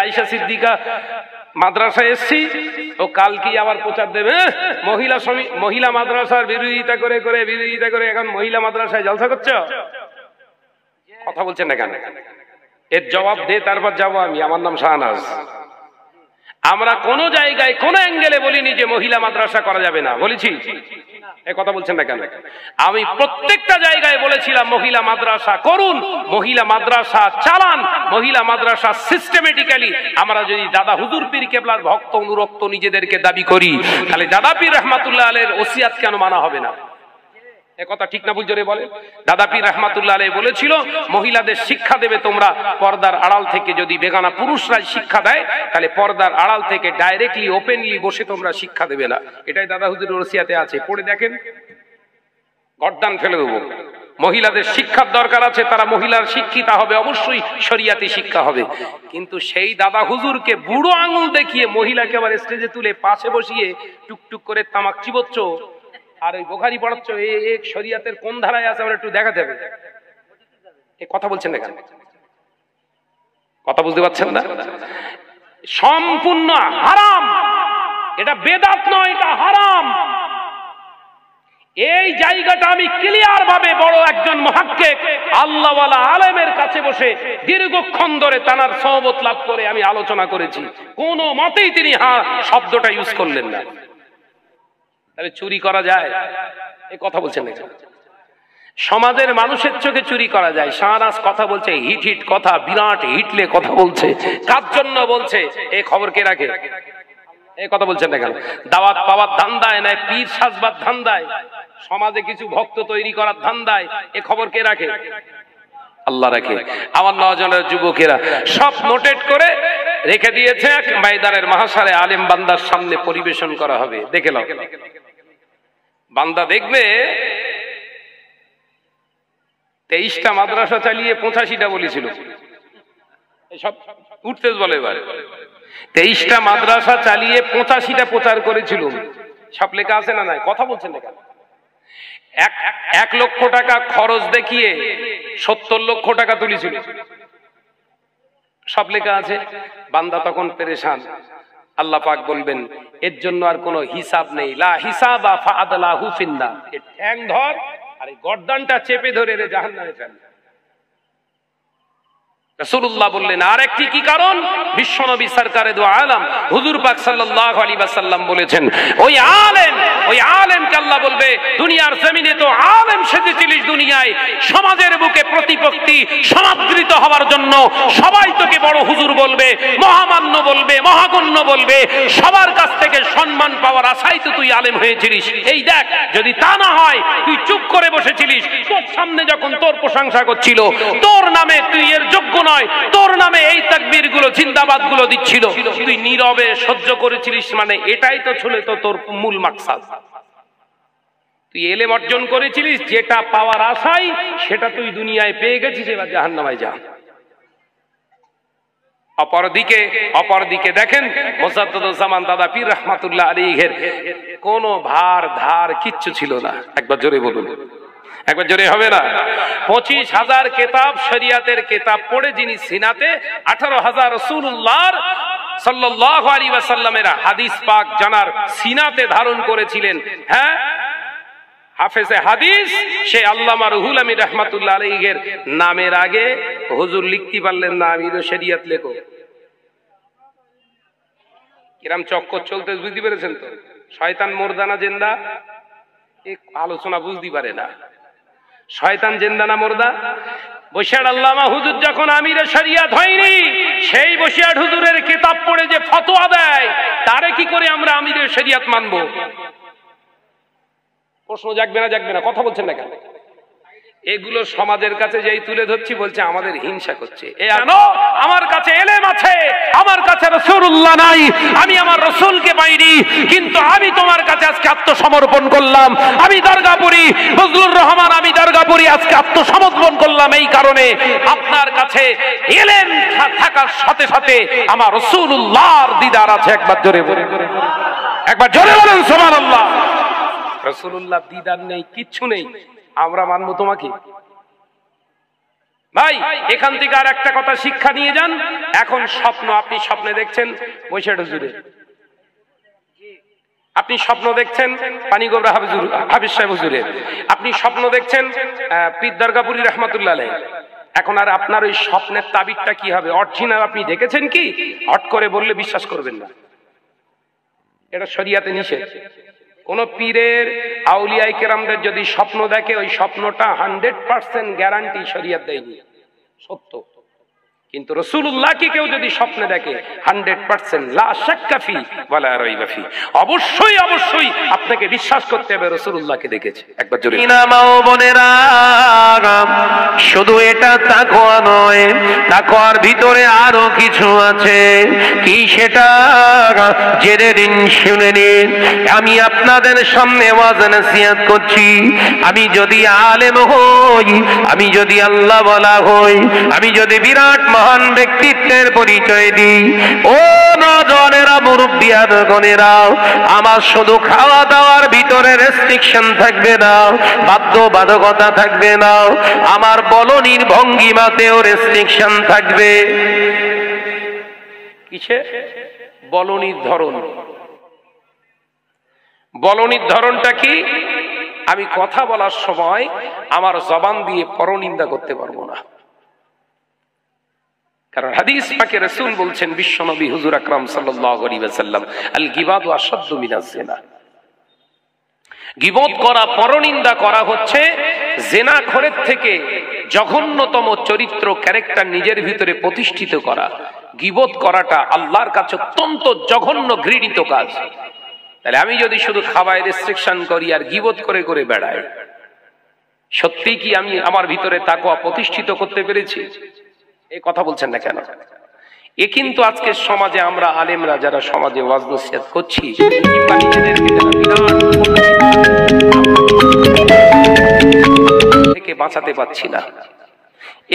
আয়েশা সিদ্দিকা মাদ্রাসায় এসছি, ও কালকে আবার প্রচার দেবে মহিলা মাদ্রাসার বিরোধিতা করে এখন মহিলা মাদ্রাসায় জলসা করছো। কথা বলছেন না কেন? এর জবাব দে, তারপর যাবো আমি। আমার নাম শাহনাজ। আমরা কোন জায়গায় কোন অ্যাঙ্গেলে বলিনি যে মহিলা মাদ্রাসা করা যাবে না, বলেছি? এ কথা বলছেন না কেন? আমি প্রত্যেকটা জায়গায় বলেছিলাম মহিলা মাদ্রাসা করুন, মহিলা মাদ্রাসা চালান, মহিলা মাদ্রাসা সিস্টেমেটিক্যালি। আমরা যদি দাদা হুজুর পীর কেবলার ভক্ত অনুরক্ত নিজেদেরকে দাবি করি, তাহলে দাদা পীর রহমাতুল্লাহ আলাইহির ওসিয়াত কেন মানা হবে না? কথা ঠিক না ভুল জোরে বলে? দাদা পীর রহমাতুল্লাহ আলাইহি বলেছিল মহিলাদের শিক্ষা দেবে তোমরা পর্দার আড়াল থেকে। যদি বেগানা পুরুষরা শিক্ষা দেয় তাহলে পর্দার আড়াল থেকে ডাইরেক্টলি ওপেনলি বসে তোমরা শিক্ষা দেবে না। এটাই দাদা হুজুরের ওসিয়াতে আছে, পড়ে দেখেন, গর্দান ফেলে দেবো। মহিলাদের শিক্ষার দরকার আছে, তারা মহিলার শিক্ষিতা হবে, অবশ্যই শরিয়াতি শিক্ষা হবে। কিন্তু সেই দাদা হুজুরকে বুড়ো আঙুল দেখিয়ে মহিলাকে আবার স্টেজে তুলে পাশে বসিয়ে টুকটুক করে তামাক চিবোচ্ছ আর ওই বুখারী পড়াচ্ছ, এই শরিয়াতের কোন ধারায় আছে আমরা একটু দেখাতে হবে। এই কথা বলছেন না কেন? কথা বুঝতে পারছেন না? সম্পূর্ণ হারাম, এটা বেদাত নয়, এটা হারাম। এই জায়গাটা আমি ক্লিয়ার ভাবে বড় একজন মুহাক্কিক আল্লাহওয়ালা আলেমের কাছে বসে দীর্ঘক্ষণ ধরে তানার সহবত লাভ করে আমি আলোচনা করেছি। কোন মতেই তিনি শব্দটা ইউজ করলেন না। তাহলে চুরি করা যায়? এই কথা বলছেন না? সমাজের মানুষের চোখে চুরি করা যায়। শাহনাজ কথা বলছে, হিট হিট কথা, বিরাট হিটলে কথা বলছে, কার জন্য বলছে এই খবর কে রাখে? এই কথা বলছেন না কেন? দাওয়াত পাওয়ার ধান্দায় না পীর সাজবার ধান্দায়, সমাজে কিছু ভক্ত তৈরি করার ধান্দায় এই খবর কে রাখে? আল্লাহ রাখে। আমার নওজোয়ানের যুবকেরা সব নোটেট করে রেখে দিয়েছে। ময়দানের মাহশারে আলেম বান্দার সামনে পরিবেশন করা হবে, দেখে নাও। বান্দা দেখবে 23টা মাদ্রাসা চালিয়ে 85টা বলেছিল, সব উঠতেজ বলে। এবার 23টা মাদ্রাসা চালিয়ে 85টা প্রচার করেছিল, সব লেখা আছে না? নাই? কথা বলছেন না কেন? 1 লক্ষ টাকা খরচ দেখিয়ে 70 লক্ষ টাকা তুলেছিল, সব লেখা আছে। বান্দা তখন পেরেশান। আল্লাহ পাক বলবেন এর জন্য আর কোনো হিসাব নেই। লা হিসাবা ফাআদলাহু ফিন্নার। এর ঠ্যাং ধর আর এই গর্দানটা চেপে ধরে রে জাহান্নামে ফেল। রাসূলুল্লাহ বললেন আর একটি কি কারণ? বিশ্বনবী সরকারে দু আলম হুজুর পাক সাল্লাল্লাহু আলাইহি ওয়াসাল্লাম বলেছেন ওই আলেমকে আল্লাহ বলবে দুনিয়ার জমিনে তো আলেম সেজেছিলিস, দুনিয়ায় সমাজের বুকে প্রতিপত্তি সমাদৃত হওয়ার জন্য সবাই তোকে বড় হুজুর বলবে, মহামান্য বলবে, মহাগণ্য বলবে, সবার কাছ থেকে সম্মান পাওয়ার আশাই তো তুই আলেম হয়েছিলিস। এই দেখ, যদি তা না হয় তুই চুপ করে বসেছিলিস, তোর সামনে যখন তোর প্রশংসা করছিল, তোর নামে তুই এর যোগ্য নয়, তোর নামে এই তাকবীর গুলো জিন্দাবাদ গুলো দিচ্ছিল, তুই নীরবে সহ্য করেছিলিস, মানে এটাই তো ছিল তো তোর মূল মাকসাদ। তুই এলেম অর্জন করেছিলিস, যেটা পাওয়ার আশাই সেটা তুই দুনিয়ায় পেয়ে গেছিস, এবার জাহান্নামে যা। অপরদিকে দেখেন মুজাদ্দিদুজ্জামান দাদা পীর রহমাতুল্লাহ আলাইহির কোনো ভার ধার কিচ্ছু ছিল না। একবার জোরে বলুন, একবার জোরে হবে না? 25,000 কিতাব শরিয়াতের কিতাব পড়ে যিনি সিনাতে 18,000 রাসূলুল্লাহর সাল্লাল্লাহু আলাইহি ওয়াসাল্লামের হাদিস পাক জানার সিনাতে ধারণ করেছিলেন। হ্যাঁ, হাফেজে হাদিস সে আল্লামা রুহুল আমিন রাহমাতুল্লাহ আলাইহির নামের আগে হুজুর লিখতে পারলেন না আমির শরিয়াত লেখো। কিরাম চক্কর চলতে বুঝতে পেরেছেন তো? শয়তান মুর্দানা জিন্দা, এই আলোচনা বুঝতে পারে না। শয়তান জিন্দা না মুর্দা? বসিয়ার আল্লামা হুজুর যখন আমিরে শরিয়াত হয়নি, সেই বসিয়ার হুজুরের কিতাব পড়ে যে ফতোয়া দেয়, তারে কি করে আমরা আমিরে শরিয়াত মানবো? প্রশ্ন জাগবে না? কথা বলছেন না কেন? এগুলো সমাজের কাছে যেই তুলে ধরছি বলছে আমাদের হিংসা করছে। আমার কাছে এলেম আছে, আমার কাছে রাসূলুল্লাহ নাই, আমি আমার রাসূলকে পাইনি, কিন্তু আমি তোমার কাছে আজকে আত্মসমর্পণ করলাম। আমি দরগাপুরি ফজলুর রহমান, আমি দরগাপুরি আজকে আত্মসমর্পণ করলাম এই কারণে আপনার কাছে এলেম থাকার সাথে সাথে আমার রাসূলুল্লাহর দিদার আছে। একবার জোরে বলুন, একবার জোরে বলুন সুবহানাল্লাহ। রাসূলুল্লাহ দিদার নেই, কিচ্ছু নেই, আমরা মানবো তোমাকে? ভাই এখান থেকে আর একটা কথা শিক্ষা নিয়ে যান। এখন স্বপ্ন, আপনি স্বপ্নে দেখছেন বৈশাখ জুড়ে, আপনি স্বপ্ন দেখছেন পানিগোবরা হাফিজ সাহেব হুজুরের, আপনি স্বপ্ন দেখছেন পীর দরগাপুরি রহমাতুল্লাহ আলাইহি। এখন আর আপনার ওই স্বপ্নের তাবিরটা কি হবে? অরিজিনাল আপনি দেখেছেন কি? হট করে বললে বিশ্বাস করবেন না, এটা শরিয়াতে নিষেধ। কোন পীরের আউলিয়ায়ে কেরামদের যদি স্বপ্ন দেখে, ওই স্বপ্নটা 100% গ্যারান্টি শরিয়াত দেয়নি, সত্য। কিন্তু রাসূলুল্লাহকে কেউ যদি স্বপ্নে দেখে 100% লা শাক্কা ফি ওয়ালা রাইবা ফি, অবশ্যই অবশ্যই আপনাকে বিশ্বাস করতে হবে রাসূলুল্লাহকে দেখেছে। একবার জোরে ইনামাও বোনেরা, শুধু এটা তাকওয়া নয়, তাকওয়ার ভিতরে আরো কিছু আছে। কি সেটা? জেনে নিন, শুনে নিন। আমি আপনাদের সামনে ওয়াজ নসিহত করছি। আমি যদি আলেম হই, আমি যদি আল্লাহ বলা হই, আমি যদি বিরাট মহান ব্যক্তিত্বের পরিচয় দিই, ও নজনেরা, মুরব্বিয়ানগণেরা, আমার শুধু খাওয়া দাওয়ার ভিতরে রেস্ট্রিকশন থাকবে না, বাধ্যবাধকতা থাকবে না, আমার বলনির ভঙ্গিমাতেও রেস্ট্রিকশন থাকবে। কিসে? বলনির ধরন। বলনির ধরনটা কি? আমি কথা বলার সময় আমার জবান দিয়ে পরনিন্দা করতে পারবো না। কারণ হাদিস পাকে রাসূল বলছেন, বিশ্বনবী হুজুর আকরাম সাল্লাল্লাহু আলাইহি ওয়াসাল্লাম, আল গিবাদু আশাদ্দু মিনাজ জিনা। গীবত করা, পরনিন্দা করা হচ্ছে জিনাখোরের থেকে জঘন্যতম চরিত্র, ক্যারেক্টার নিজের ভিতরে প্রতিষ্ঠিত করা। গীবত করাটা আল্লাহর কাছে অত্যন্ত জঘন্য, ঘৃণিত কাজ। তাহলে আমি যদি শুধু খাওয়ায় রেস্ট্রিকশন করি আর গীবত করে করে বেড়াই, সত্যি কি আমি আমার ভিতরে তাকওয়া প্রতিষ্ঠিত করতে পেরেছি? এই কথা বলছেন না কেন? এ কিন্তু আজকের সমাজে আমরা আলেমরা যারা সমাজে ওয়াজ নসিহত করছি, থেকে বাঁচাতে পারছি না।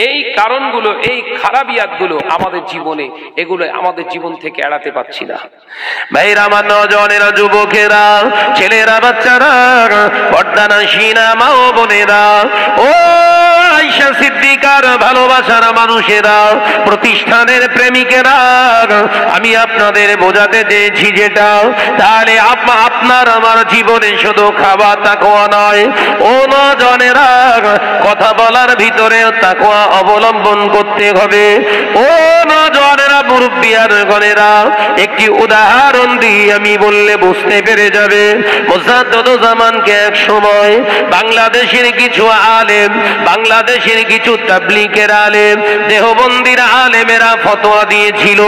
এই কারণগুলো, এই খারাপিয়াতগুলো আমাদের জীবনে, এগুলো আমাদের জীবন থেকে এড়াতে পারছি না। ভাইরা, আমার নজনেরা, যুবকেরা, ছেলেরা, বাচ্চারা, পর্দানশীনা মা ও বোনেরা, ও আয়েশা সিদ্দিকার ভালোবাসার মানুষেরা, প্রতিষ্ঠানের প্রেমিকেরা, আমি আপনাদের বোঝাতে চেয়েছি যেটা, তাহলে আপনার আমার জীবনে শুধু খাওয়া তাকওয়া নয়, ও নজনেরা, কথা বলার ভিতরেও তাকওয়া অবলম্বন করতে হবে। ও নজনেরা, মুরব্বিয়ানগণেরা, একটি উদাহরণ দিয়ে আমি বললে বুঝতে পেরে যাবে। মুজাদ্দিদুজ্জামানকে এক সময় বাংলাদেশের কিছু আলেম, বাংলাদেশের কিছু তাবলীগের আলেম, দেহবন্দির আলেমেরা ফতোয়া দিয়েছিল,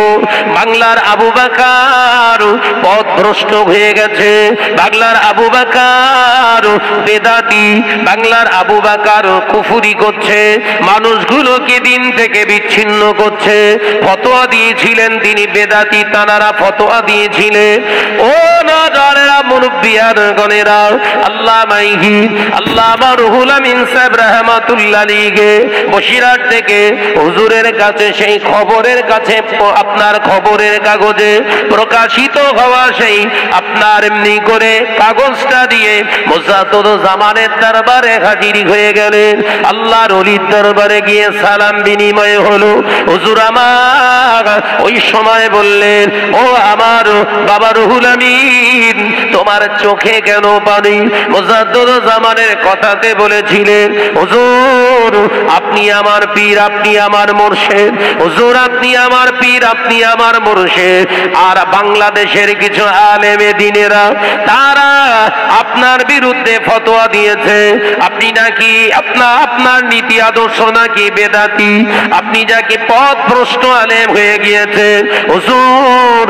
বাংলার আবু বকর পথভ্রষ্ট হয়ে গেছে, বাংলার আবু বকর বেদাতি, বাংলার আবু বকর কুফরি করছে, মানুষগুলোকে দিন থেকে বিচ্ছিন্ন করছে। ফতোয়া দিয়েছিলেন তিনি বেদাতি, তানারা ফতোয়া দিয়েছিলেন। ও নজরেরা, মুরব্বিয়ানগণেরা, আল্লামা ইহিদ, আল্লামা রুহুল আমিন সাহেব রাহমাতুল্লাহ আলাইহি বসিরহাট থেকে হুজুরের কাছে, সেই খবরের কাছে, আপনার খবরের কাগজে প্রকাশিত হওয়া সেই আপনার এমনি করে কাগজটা দিয়ে মুজাদ্দিদুজ্জামানের দরবারে হাজির হয়ে গেলেন। আল্লাহর ওলির দরবারে গিয়ে সালাম বিনিময় হলো। হুজুর আমার ওই সময় বললেন, ও আমার বাবা রুহুল আমিন, তোমার চোখে কেন পানি? মুজাদ্দিদুজ্জামানের কথাতে বলেছিলেন, হুজুর আপনি আমার পীর, আপনি আমার মুর্শিদ, হুজুর আপনি আমার পীর, আপনি আমার মুর্শিদ। আর বাংলাদেশের কিছু আলেমে দিনেরা, তারা আপনার বিরুদ্ধে ফতোয়া দিয়েছে, আপনি নাকি আপনার নীতি আদর্শ নাকি বেদাতি, আপনি যাকে পথভ্রষ্ট আলেম হয়ে গিয়েছে। হুজুর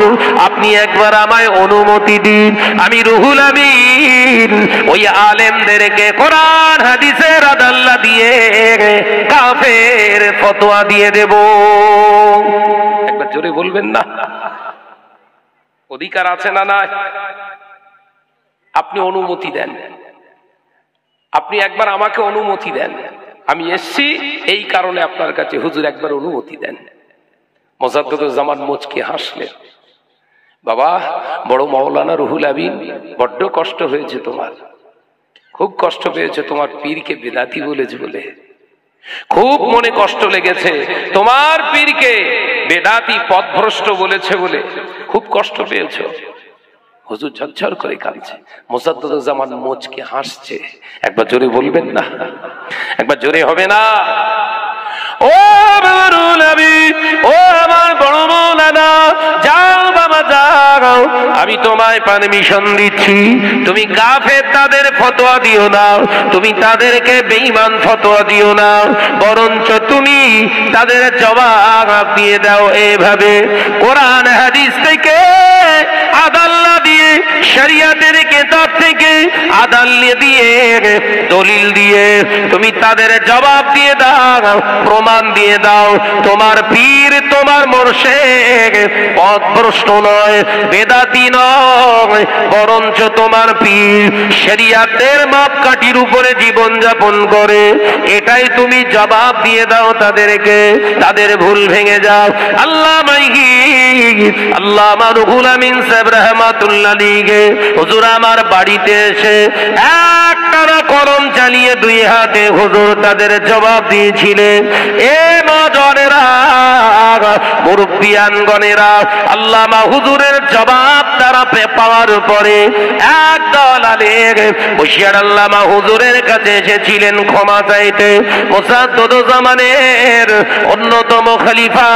আপনি একবার আমায় অনুমতি দিন, আমি রুহুল আমিন ওই আলেমদেরকে কোরআন হাদিসের আদাল্লা দিয়ে কাফের ফতোয়া দিয়ে দেব। একবার জোরে বলবেন না? অধিকার আছে না নাই? আপনি অনুমতি দেন, আপনি একবার আমাকে অনুমতি দেন, আমি এসছি এই কারণে আপনার কাছে, হুজুর একবার অনুমতি দেন। মুজাদ্দিদুজ্জামান মুচকি হাসলেন, বাবা বড় মাওলানা রুহুল আমিন, বড্ড কষ্ট হয়েছে তোমার, খুব কষ্ট পেয়েছে তোমার পীরকে বেদাতি বলেছে বলে। খুব মনে কষ্ট লেগেছে, তোমার পীরকে বেদাতি পথভ্রষ্ট বলেছে বলে খুব কষ্ট পেয়েছো। হুজুর ঝরঝর করে কাঁদছে, মোসাদ্দুজ্জামান মোচকে হাসছে। একবার জোরে বলবেন না? একবার জোরে হবে না? ও নবী, ও আমার বড় মৌলানা, যাও বাবা যাও, আমি তোমায় পারমিশন দিচ্ছি, তুমি কাফের তাদের ফতোয়া দিও না, তুমি তাদেরকে বেঈমান ফতোয়া দিও না, বরঞ্চ তুমি তাদের জবাব দিয়ে দাও এইভাবে, কোরআন হাদিস থেকে আদাল্লা দিয়ে, শরিয়াতের কিতাব থেকে আদাল্লা দিয়ে, দলিল দিয়ে তুমি তাদের জবাব দিয়ে দাও, প্রমাণ দিয়ে দাও তোমার পীর তোমার মুর্শিদ পথভ্রষ্ট নয়, বেদাতি নয়, বরঞ্চ তোমার পীর শরিয়াতের মাপকাঠির উপরে জীবন যাপন করে, এটাই তুমি জবাব দিয়ে দাও তাদেরকে, তাদের ভুল ভেঙে যাও। আল্লামা রুহুল আমিন সাহেব রাহমাতুল্লাহ আলাইহি হুজুর আমার বাড়িতে এসে একটানা কলম চালিয়ে দুই হাতে হুজুর তাদের জবাব দিয়েছিলেন। এ নজরেরা, মুরব্বিয়ানগণেরা, আল্লামা হুজুরের জবাব তারা পাওয়ার পরে একদল আলেম বসিয়ার আল্লামা হুজুরের কাছে এসেছিলেন ক্ষমা চাইতে। মুসাদ্দুজ্জামানের অন্যতম খলিফা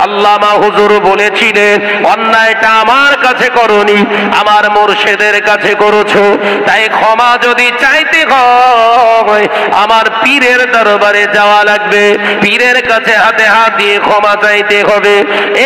আল্লামা হুজুর বলেছিলেন, অন্যায়টা আমার কাছে করনি, আমার মুর্শিদের কাছে করেছো, তাই ক্ষমা যদি চাইতে হয় আমার পীরের দরবারে যাওয়া লাগবে, পীরের কাছে হাতে হাত দিয়ে ক্ষমা চাইতে হবে।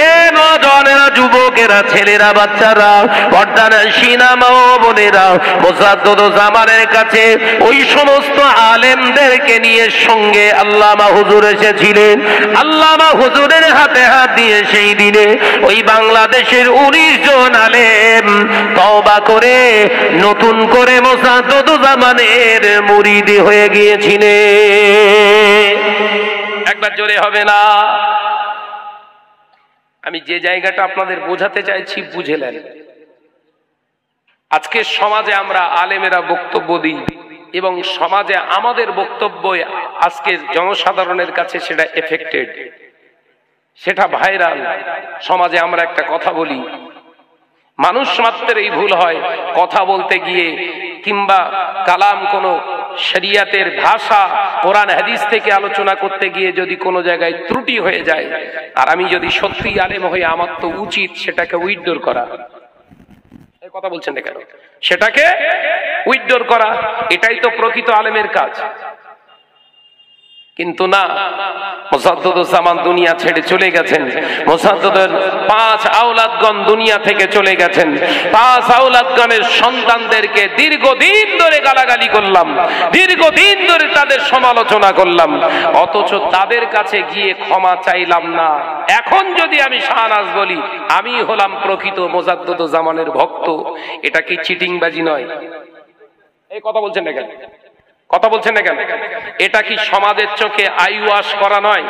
এ নজনেরা, যুবকেরা, ছেলেরা, বাচ্চারা, পর্দানশীনা মা ও বোনেরা, মুসাদ্দুজ্জামানের কাছে ওই সমস্ত আলেমদেরকে নিয়ে সঙ্গে আল্লামা হুজুর এসেছিলেন। আল্লামা হুজুরের হাতে হাত দিয়ে সেই দিনে ওই বাংলাদেশের 19 জন আলেম তওবা করে নতুন করে মুসাদ্দুজ্জামানের মুরিদি হয়ে গিয়েছিলেন। একবার জোরে হবে না? আমি যে জায়গাটা আপনাদের বোঝাতে চাইছি বুঝেলেন। আজকে সমাজে আমরা আলেমেরা বক্তব্য দিই এবং সমাজে আমাদের বক্তব্য আজকে জনসাধারণের কাছে সেটা এফেক্টেড, সেটা ভাইরাল। সমাজে আমরা একটা কথা বলি, মানুষ মাত্রের এই ভুল হয়, কথা বলতে গিয়ে কিংবা কালাম কোনো শরিয়াতের ভাষা কোরআন হাদিস থেকে আলোচনা করতে গিয়ে যদি কোনো জায়গায় ত্রুটি হয়ে যায়, আর আমি যদি সত্যি আলেম হই, আমার তো উচিত সেটাকে উইথড্র করা। এই কথা বলছেন না কেন? সেটাকে উইথড্র করা, এটাই তো প্রকৃত আলেমের কাজ। কিন্তু না, মুসাদ্দুজ্জামান দুনিয়া ছেড়ে চলে গেছেন। মুসাদ্দুদের 5 আওলাদগণ দুনিয়া থেকে চলে গেছেন। 5 আওলাদগণের সন্তানদেরকে দীর্ঘদিন ধরে গালাগালি করলাম, দীর্ঘদিন ধরে তাদের সমালোচনা করলাম, অথচ তাদের কাছে গিয়ে ক্ষমা চাইলাম না। এখন যদি আমি শাহনাজ বলি আমি হলাম প্রকৃত মুসাদ্দুজ্জামানের ভক্ত, এটা কি চিটিংবাজি নয়? এই কথা বলছেন না কেন? কথা বলছেন না কেন? এটা কি সমাজের চোখে আইওয়াশ করা নয়?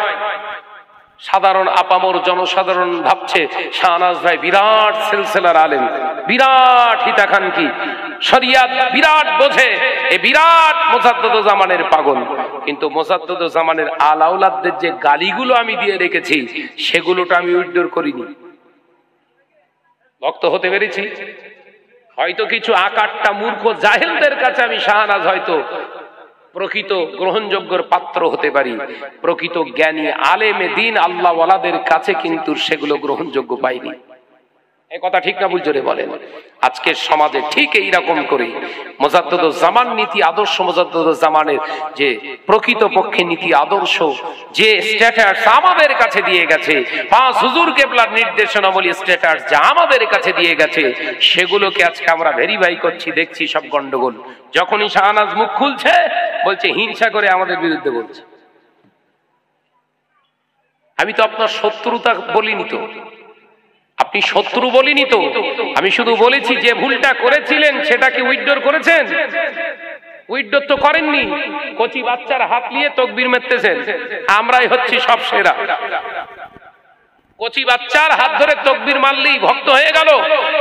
সাধারণ আপামর জনসাধারণ ভাবছে শাহনাজ ভাই বিরাট সিলসিলার আলেম, বিরাট হিতাকাঙ্ক্ষী, শরিয়াত বিরাট বোঝে, এ বিরাট মুসাদ্দুজ্জামানের পাগল। কিন্তু মুসাদ্দুজ্জামানের আলাউলাদদের যে গালিগুলো আমি দিয়ে রেখেছি সেগুলোটা আমি উইথড্র করিনি। ভক্ত হতে পেরেছি। হয়তো কিছু আকাট্টা মূর্খ জাহেলদের কাছে আমি শাহনাজ হয়তো প্রকৃত গ্রহণযোগ্যর পাত্র হতে পারি, প্রকৃত জ্ঞানী আলেমে দিন আল্লাহ ওয়ালাদের কাছে কিন্তু সেগুলো গ্রহণযোগ্য পাইনি। এই কথা ঠিক না ভুল জোরে বলেন? আজকের সমাজে ঠিক এইরকম করে মুজাদ্দিদুজ্জামান নীতি আদর্শ, মুজাদ্দিদুজ্জামানের যে প্রকৃত পক্ষে নীতি আদর্শ, যে স্ট্যাটাস আমাদের কাছে দিয়ে গেছে, 5 হুজুর কেবলার নির্দেশনাবলী স্ট্যাটাস যা আমাদের কাছে দিয়ে গেছে, সেগুলোকে আজকে আমরা ভেরিফাই করছি, দেখছি সব গন্ডগোল। যখনই শাহনাজ মুখ খুলছে বলছে হিংসা করে আমাদের বিরুদ্ধে বলছে। আমি তো আপনার শত্রুতা বলিনি তো, আপনি শত্রু বলিনি তো, আমি শুধু বলেছি যে ভুলটা করেছিলেন সেটাকে উইথড্র করেছেন? উইথড্র তো করেননি। কচি বাচ্চার হাত নিয়ে তাকবীর মারতেছেন, আমরাই হচ্ছি সব সেরা। কচি বাচ্চার হাত ধরে তাকবীর মারলেই ভক্ত হয়ে গেল।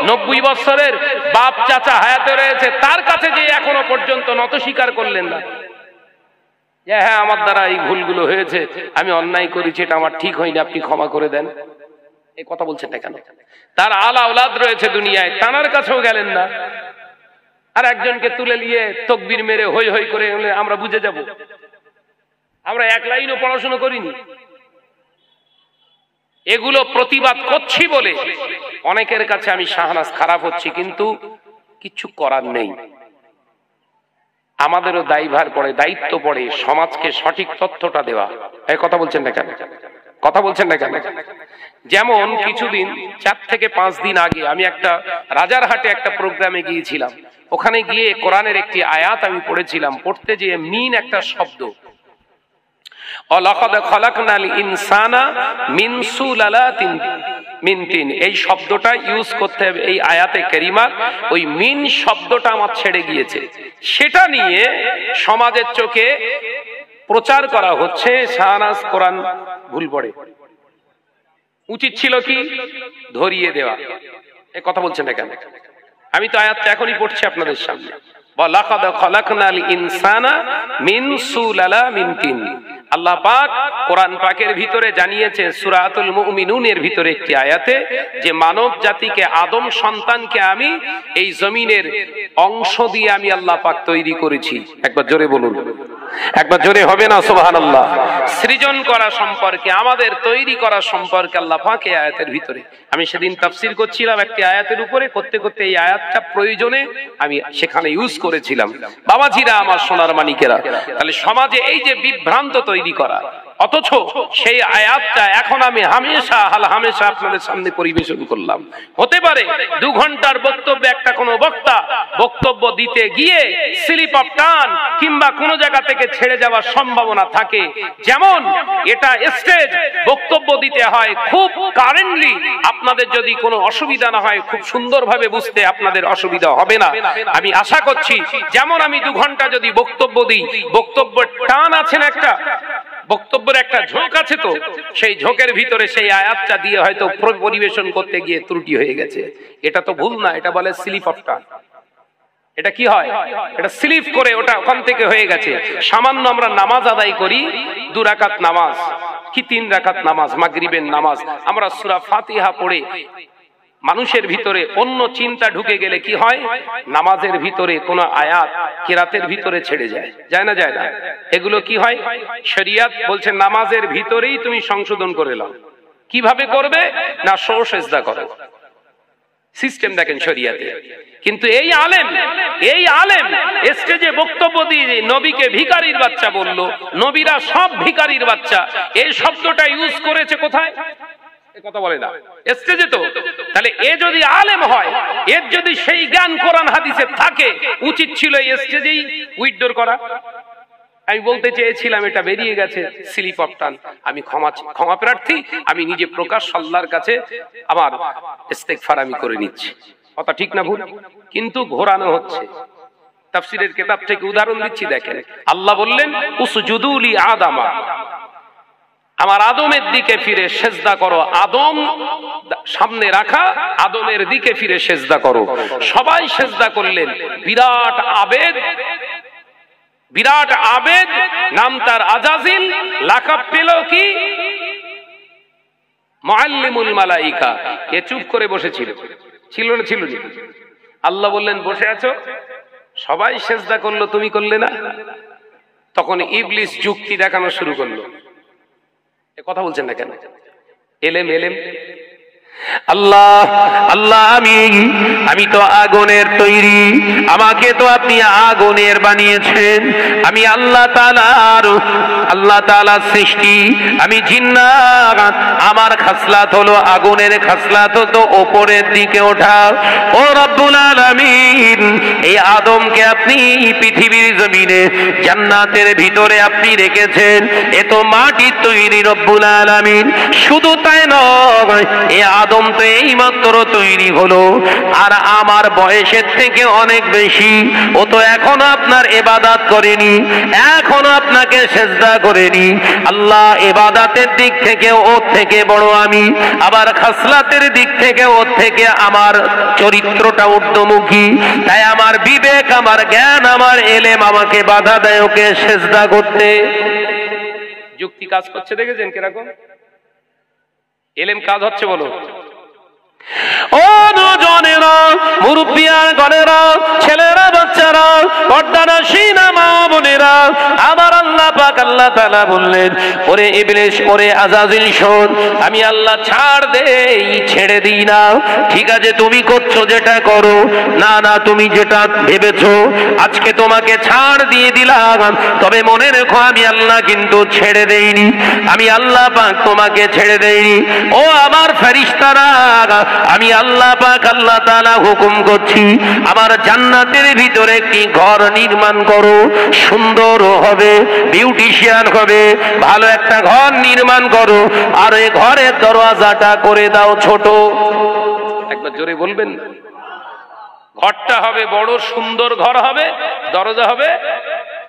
90 বছরের বাপ চাচা হায়াতে রয়েছে, তার কাছে যে এখনো পর্যন্ত নত স্বীকার করলেন না। যে হ্যাঁ আমার দ্বারা এই ভুলগুলো হয়েছে, আমি অন্যায় করেছি, এটা আমার ঠিক হয়নি, আপনি ক্ষমা করে দেন। এই কথা বলছেন না কেন? তার আলা ওলাদ রয়েছে দুনিয়ায়, তানার কাছেও গেলেন না। আর একজনকে তুলে নিয়ে তকবির মেরে হই হই করে আমরা বুঝে যাব। আমরা এক লাইনও পড়াশোনা করিনি। এগুলো প্রতিবাদ করছি বলে অনেকের কাছে আমি শাহনাজ খারাপ হচ্ছি, কিন্তু কিছু করার নেই। আমাদেরও দায়ভার পড়ে, দায়িত্ব পড়ে সমাজকে সঠিক তথ্যটা দেওয়া। এই কথা বলছেন না কেন? কথা বলছেন না কেন? যেমন কিছুদিন 4 থেকে 5 দিন আগে আমি একটা রাজারহাটে একটা প্রোগ্রামে গিয়েছিলাম। ওখানে গিয়ে কোরআনের একটি আয়াত আমি পড়েছিলাম। পড়তে যেয়ে মিন একটা শব্দ, ওয়ালাকাদ খালাকনাল ইনসানা মিন সুলালাতিন মিন তিন, এই শব্দটা ইউজ করতে হবে এই আয়াতে কারিমার। ওই মিন শব্দটা আমার ছেড়ে গিয়েছে, সেটা নিয়ে সমাজের চোখে প্রচার করা হচ্ছে শাহনাজ কোরআন ভুল পড়ে। উচিত ছিল কি ধরিয়ে দেওয়া। এই কথা বলছেন না কেন? আমি তো আয়াতটা এখনই পড়ছি আপনাদের সামনে। ওয়ালাকাদ খালাকনাল ইনসানা মিন সুলালাতিন মিন তিন। আল্লাহ পাক কোরআন পাকের ভিতরে জানিয়েছে সূরাতুল মুমিনুনের ভিতরে একটি আয়াতে, যে মানব জাতিকে আদম সন্তানকে আমি এই জমিনের অংশ দিয়ে আমি আল্লাহ পাক তৈরি করেছি। একবার জোরে বলুন, একবার জোরে হবে না সুবহানাল্লাহ। সৃজন করা সম্পর্কে, আমাদের তৈরি করা সম্পর্কে আল্লাহ পাক এই আয়াতের ভিতরে, আমি সেদিন তাফসীর করছিলাম একটি আয়াতের উপরে, করতে করতে এই আয়াতটা প্রয়োজনে আমি সেখানে ইউজ করেছিলাম। বাবাজিরা আমার সোনার মানিকেরা, তাহলে সমাজে এই যে বিভ্রান্ত তৈরি করা, অথচ সেই আয়াতটা এখন আমি হামেশা আপনাদের সামনে পরিবেশন করলাম। হতে পারে 2 ঘন্টার বক্তব্যে একটা কোনো বক্তা বক্তব্য দিতে গিয়ে স্লিপ অফ টান কিংবা কোনো জায়গা থেকে ছেড়ে যাওয়ার সম্ভাবনা থাকে। যেমন এটা স্টেজ, বক্তব্য দিতে হয় খুব কারেন্টলি। আপনাদের যদি কোনো অসুবিধা না হয়, খুব সুন্দরভাবে বুঝতে আপনাদের অসুবিধা হবে না আমি আশা করছি। যেমন আমি 2 ঘন্টা যদি বক্তব্য দিই, বক্তব্যের টান আছে না, একটা বক্তব্যের একটা ঝোঁক আছে, তো সেই ঝোঁকের ভিতরে সেই আয়াতটা দিয়ে হয়তো পরিবেশন করতে গিয়ে ত্রুটি হয়ে গেছে। এটা তো ভুল না, এটা বলে স্লিপ অফ টান। এটা কি হয়? এটা স্লিপ করে ওটা ওখান থেকে হয়ে গেছে। সামান্য আমরা নামাজ আদায় করি, 2 রাকাত নামাজ কি 3 রাকাত নামাজ, মাগরিবের নামাজ, আমরা সূরা ফাতিহা পড়ে মানুষের ভিতরে অন্য চিন্তা ঢুকে গেলে কি হয়? নামাজের ভিতরে কোন আয়াত কিরাতের ভিতরে ছেড়ে যায়, যায় না? যায় না। এগুলো কি হয়? শরীয়ত বলছে নামাজের ভিতরেই তুমি সংশোধন করে নাও। কিভাবে করবে? না সেজদা করো। সিস্টেম দেখেন শরীয়তে। কিন্তু এই আলেম স্টেজে বক্তব্য দিয়ে নবীকে ভিখারির বাচ্চা বলল, নবীরা সব ভিখারির বাচ্চা, এই শব্দটা ইউজ করেছে কোথায়? কথা বলে না স্টেজে। তো তাহলে এ যদি আলেম হয়, এর যদি সেই জ্ঞান কোরআন হাদিসে থাকে, উচিত ছিল এই স্টেজেই উইথড্র করা। আমি বলতে চেয়েছিলাম, এটা বেরিয়ে গেছে, স্লিপ অফ টান। আমি ক্ষমা প্রার্থী, আমি নিজে প্রকাশ আল্লাহর কাছে আমার ইস্তেগফার আমি করে নিচ্ছি। কথা ঠিক না ভুল? কিন্তু ঘোরানো হচ্ছে। তাফসীরের কিতাব থেকে উদাহরণ দিচ্ছি, দেখেন আল্লাহ বললেন উসজুদু লি আদামা, আমার আদমের দিকে ফিরে সেজদা করো। আদম সামনে রাখা, আদমের দিকে ফিরে সেজদা করো। সবাই সেজদা করলেন। বিরাট আবেদ নাম তার আজাজিল, লাকাব পেল কি? মুআল্লিমুল মালাইকা। এ চুপ করে বসেছিল, ছিল না? ছিল না। আল্লাহ বললেন বসে আছো, সবাই সেজদা করলো, তুমি করলে না? তখন ইবলিস যুক্তি দেখানো শুরু করলো। কথা বলছেন না কেন? এলেম আল্লাহ আল্লাহ, আমি তো আগুনের তৈরি, আমাকে তো আপনি আগুনের বানিয়েছেন। আমি আল্লাহ তাআলার সৃষ্টি, আমি জিন্নাত, আমার খাসলাত হলো আগুনের খাসলাত, তো উপরের দিকে ওঠা। ও রব্বুল আলামিন, এই আদমকে আপনি পৃথিবীর জমিনে জান্নাতের ভিতরে আপনি রেখেছেন, এ তো মাটির তৈরি রব্বুল আলামিন। শুধু তাই নয়, এই আদম তো এইমাত্র তৈরি হলো, আর আমার বয়সের থেকে অনেক বেশি। ও তো এখনো আপনার ইবাদত করেনি, এখনো আপনাকে সেজদা করেনি। আল্লাহ ইবাদতের দিক থেকে ওর থেকে বড় আমি, আবার খাসলাতের দিক থেকে ওর থেকে আমার চরিত্রটা ঊর্ধ্বমুখী। তাই আমার বিবেক, আমার জ্ঞান, আমার এলেম আমাকে বাধা দেয় ওকে সেজদা করতে। যুক্তি কাজ করছে, দেখেছেন কিরকম এলেম কাজ হচ্ছে বলো। ও নজনেরা, মুরব্বিয়ান গণেরা, ছেলেরা, বাচ্চারা, পর্দানশীনা মা বোনেরা, আমার আল্লাহ পাক আল্লাহ তাআলা বললেন, ওরে ইবলিস, ওরে আজাজিল শোন, আমি আল্লাহ ছাড় দেই, ছেড়ে দিই না। ঠিক আছে, তুমি করছো যেটা করো, না না তুমি যেটা ভেবেছো, আজকে তোমাকে ছাড় দিয়ে দিলাম। তবে মনে রেখো, আমি আল্লাহ কিন্তু ছেড়ে দেইনি, আমি আল্লাহ পাক তোমাকে ছেড়ে দেইনি। ও আমার ফেরেশতারা, আমি আল্লাহ পাক আল্লাহ তাআলা হুকুম করছি, আমার জান্নাতের ভিতরে একটি ঘর নির্মাণ করো, সুন্দর হবে, বিউটিশিয়ান হবে, ভালো একটা ঘর নির্মাণ করো, আর এই ঘরের দরওয়াজাটা করে দাও ছোট। একবার জোরে বলবেন। ঘরটা হবে বড়, সুন্দর ঘর হবে, দরজা হবে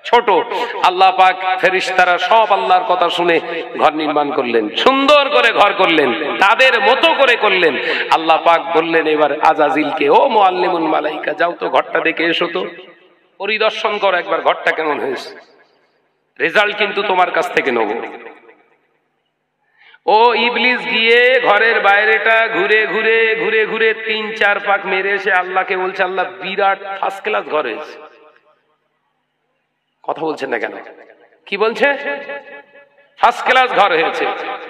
ছোট। আল্লাহ পাক ফেরেশতারা সব আল্লাহর কথা শুনে ঘর নির্মাণ করলেন, সুন্দর করে ঘর করলেন, তাদের মতো করে করলেন। আল্লাহ পাক বললেন এবার আজাজিলকে, ও মুআল্লিমুল মালাইকা, যাও তো ঘরটা দেখে এসো, তো পরিদর্শন করো একবার ঘরটা কেমন হয়েছে, রেজাল্ট কিন্তু তোমার কাছ থেকে নেব। ও ইবলিস গিয়ে ঘরের বাইরেটা ঘুরে ঘুরে ঘুরে ঘুরে ৩-৪ পাক মেরে এসে আল্লাহকে বলছে, আল্লাহ বিরাট ফার্স্ট ক্লাস ঘর হয়েছে। কথা বলছেন না কেন? কি বলছে? ফার্স্ট ক্লাস ঘর হয়েছে।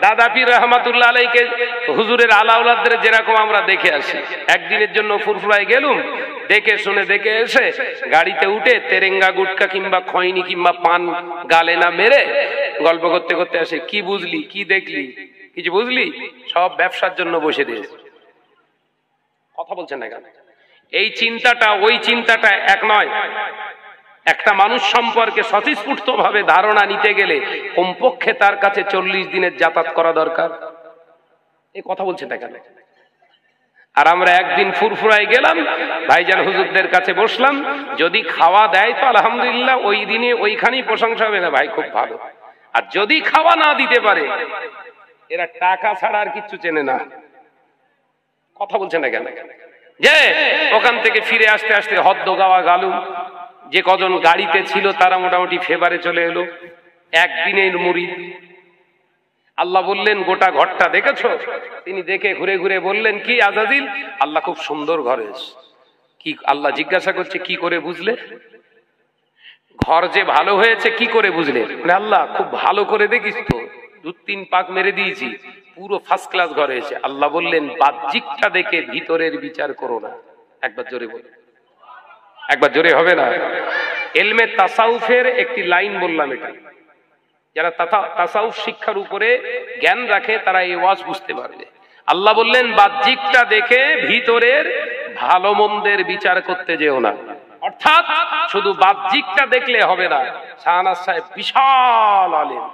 দাদা পীর রহমাতুল্লাহ আলাইকে হুজুরের আলাউলাদের যেরকম আমরা দেখে আসি, একদিনের জন্য ফুরফুরায় গেলুম, দেখে শুনে দেখে এসে গাড়িতে উঠে তেরেঙ্গা গুটকা কিংবা খৈনি কিংবা পান গালে না মেরে গল্প করতে করতে আসে, কি বুঝলি, কি দেখলি, কিছু বুঝলি, সব ব্যবসার জন্য বসে দিয়েছে। কথা বলছেন না কেন? এই চিন্তাটা ওই চিন্তাটা এক নয়। একটা মানুষ সম্পর্কে স্বতঃস্ফূর্ত ভাবে ধারণা নিতে গেলে কমপক্ষে তার কাছে 40 দিনের যাতায়াত করা দরকার। এই কথা বলছেন না কেন? আর আমরা একদিন ফুরফুরায় গেলাম, ভাইজান হুজুরদের কাছে বসলাম, যদি খাওয়া দেয় তো আলহামদুলিল্লাহ, ওই দিনে ওইখানেই প্রশংসা হবে, না ভাই খুব ভালো। আর যদি খাওয়া না দিতে পারে, এরা টাকা ছাড়া আর কিচ্ছু চেনে না। কথা বলছেন না কেন? যে ওখান থেকে ফিরে আসতে আসতে হদ্দ গাওয়া গালু, যে কজন গাড়িতে ছিল তারা মোটামুটি ফেভারে চলে এলো, একদিনের মুরিদ। আল্লাহ বললেন, গোটা ঘরটা দেখেছো? তিনি দেখে ঘুরে ঘুরে বললেন, কি আজাজিল? আল্লাহ খুব সুন্দর ঘর হয়েছে। কি? আল্লাহ জিজ্ঞাসা করছে, কি করে বুঝলে? ঘর যে ভালো হয়েছে কি করে বুঝলে? আল্লাহ খুব ভালো করে দেখিস তো, 2-3 পাক মেরে দিয়েছি, পুরো ফার্স্ট ক্লাস ঘর হয়েছে। আল্লাহ বললেন, বাহ্যিকটা দেখে ভিতরের বিচার করো না। একবার জোরে বলে, একবার জোরে হবে না? ইলমে তাসাউফের একটি লাইন বললাম, এটা যারা তাসাউফ শিক্ষার উপরে জ্ঞান রাখে তারা এই ওয়াজ বুঝতে পারবে। আল্লাহ বললেন, বাহ্যিকটা দেখে ভিতরের ভালো মন্দের বিচার করতে যেও না। অর্থাৎ শুধু বাহ্যিকটা দেখলে হবে না। শাহনাজ সাহেব বিশাল আলেম,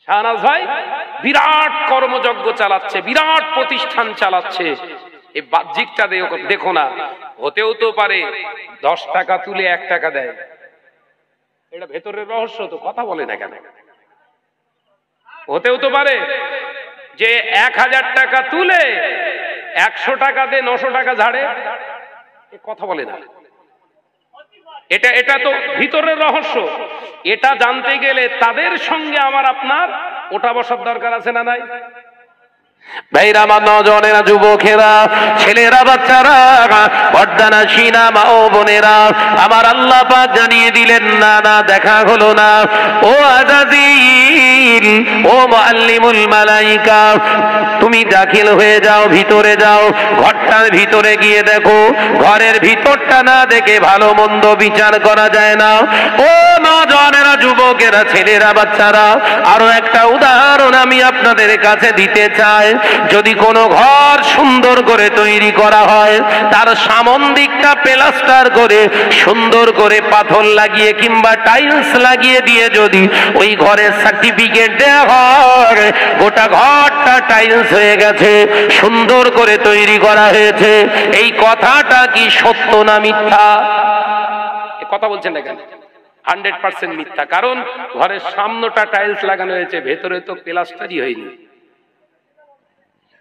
শাহনাজ ভাই বিরাট কর্মযজ্ঞ চালাচ্ছে, বিরাট প্রতিষ্ঠান চালাচ্ছে, এই বাহ্যিকটা দেখো না। হতেও তো পারে 10 টাকা তুলে 1 টাকা দেয়, এটা ভেতরের রহস্য। তো কথা বলে না কেন? হতেও তো পারে যে 1000 টাকা তুলে 100 টাকা দিয়ে 900 টাকা ঝাড়ে, কথা বলে না। এটা তো ভিতরের রহস্য। এটা জানতে গেলে তাদের সঙ্গে আমার আপনার ওঠা বসার দরকার আছে না নাই? ভাইরা, আমার নজনেরা, যুবকেরা, ছেলেরা, বাচ্চারা, পর্দানশীনা মা ও বোনেরা, আমার আল্লাহ পাক জানিয়ে দিলেন, না না দেখা হলো না। ও আজাজিল, ও মুআল্লিমুল মালাইকা, তুমি দাখিল হয়ে যাও, ভিতরে যাও, ঘরটার ভিতরে গিয়ে দেখো। ঘরের ভিতরটা না দেখে ভালো মন্দ বিচার করা যায় না। ও নজনেরা, যুবকেরা, ছেলেরা, বাচ্চারা, আরো একটা উদাহরণ আমি আপনাদের কাছে দিতে চাই। যদি কোনো ঘর সুন্দর করে তৈরি করা হয়, তার সামন দিকটা প্লাস্টার করে সুন্দর করে পাথর লাগিয়ে কিংবা টাইলস লাগিয়ে দিয়ে যদি ওই ঘরের সার্টিফিকেট দেওয়া হয় গোটা ঘরটা টাইলস হয়ে গেছে, সুন্দর করে তৈরি করা হয়েছে, এই কথাটা কি সত্য না মিথ্যা? কথা বলছেন না কেন? 100% মিথ্যা। কারণ ঘরের সামনেটা টাইলস লাগানো হয়েছে, ভেতরে তো প্লাস্টারই হয়নি।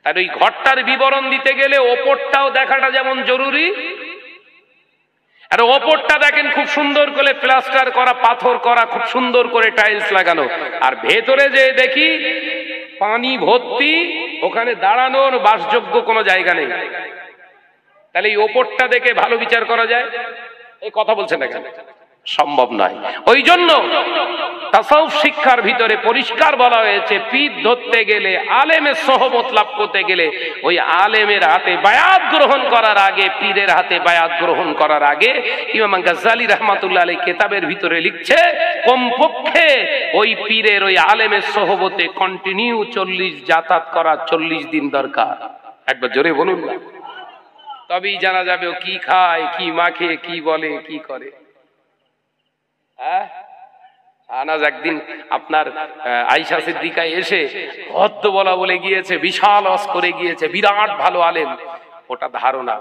আর ওই ঘরটার বিবরণ দিতে গেলে ওপরটাও দেখাটা যেমন জরুরি, আর ওপরটা দেখেন খুব সুন্দর করে প্লাস্টার করা, পাথর করা, খুব সুন্দর করে টাইলস লাগানো, আর ভেতরে যে দেখি পানি ভর্তি, ওখানে দাঁড়ানোর বাসযোগ্য কোনো জায়গা নেই। তাহলে এই ওপরটা দেখে ভালো বিচার করা যায়? এই কথা বলছেন না কেন? সম্ভব নয়। ওই জন্য তাসাউফ শিক্ষার ভিতরে পরিষ্কার বলা হয়েছে, পীর ধরতে গেলে, আলেমের সোহবত লাভ করতে গেলে, ওই আলেমের হাতে বায়াত গ্রহণ করার আগে, পীরের হাতে বায়াত গ্রহণ করার আগে, ইমাম গাজ্জালী রাহমাতুল্লাহ আলাইহি কিতাবের ভিতরে লিখছে, কমপক্ষে ওই পীরের ওই আলেমের সোহবতে কন্টিনিউ 40 যাতায়াত করা, 40 দিন দরকার। একবার জোরে বলুন না, তবেই জানা যাবে ও কি খায়, কি মাখে, কি বলে, কি করে। আনাজ একদিন আপনার আয়েশা সিদ্দিকা এসে হদ্দ বলা বলে গিয়েছে, বিশাল ওয়াজ করে গিয়েছে, বিরাট ভালো আলেম। ওটা ধারণা,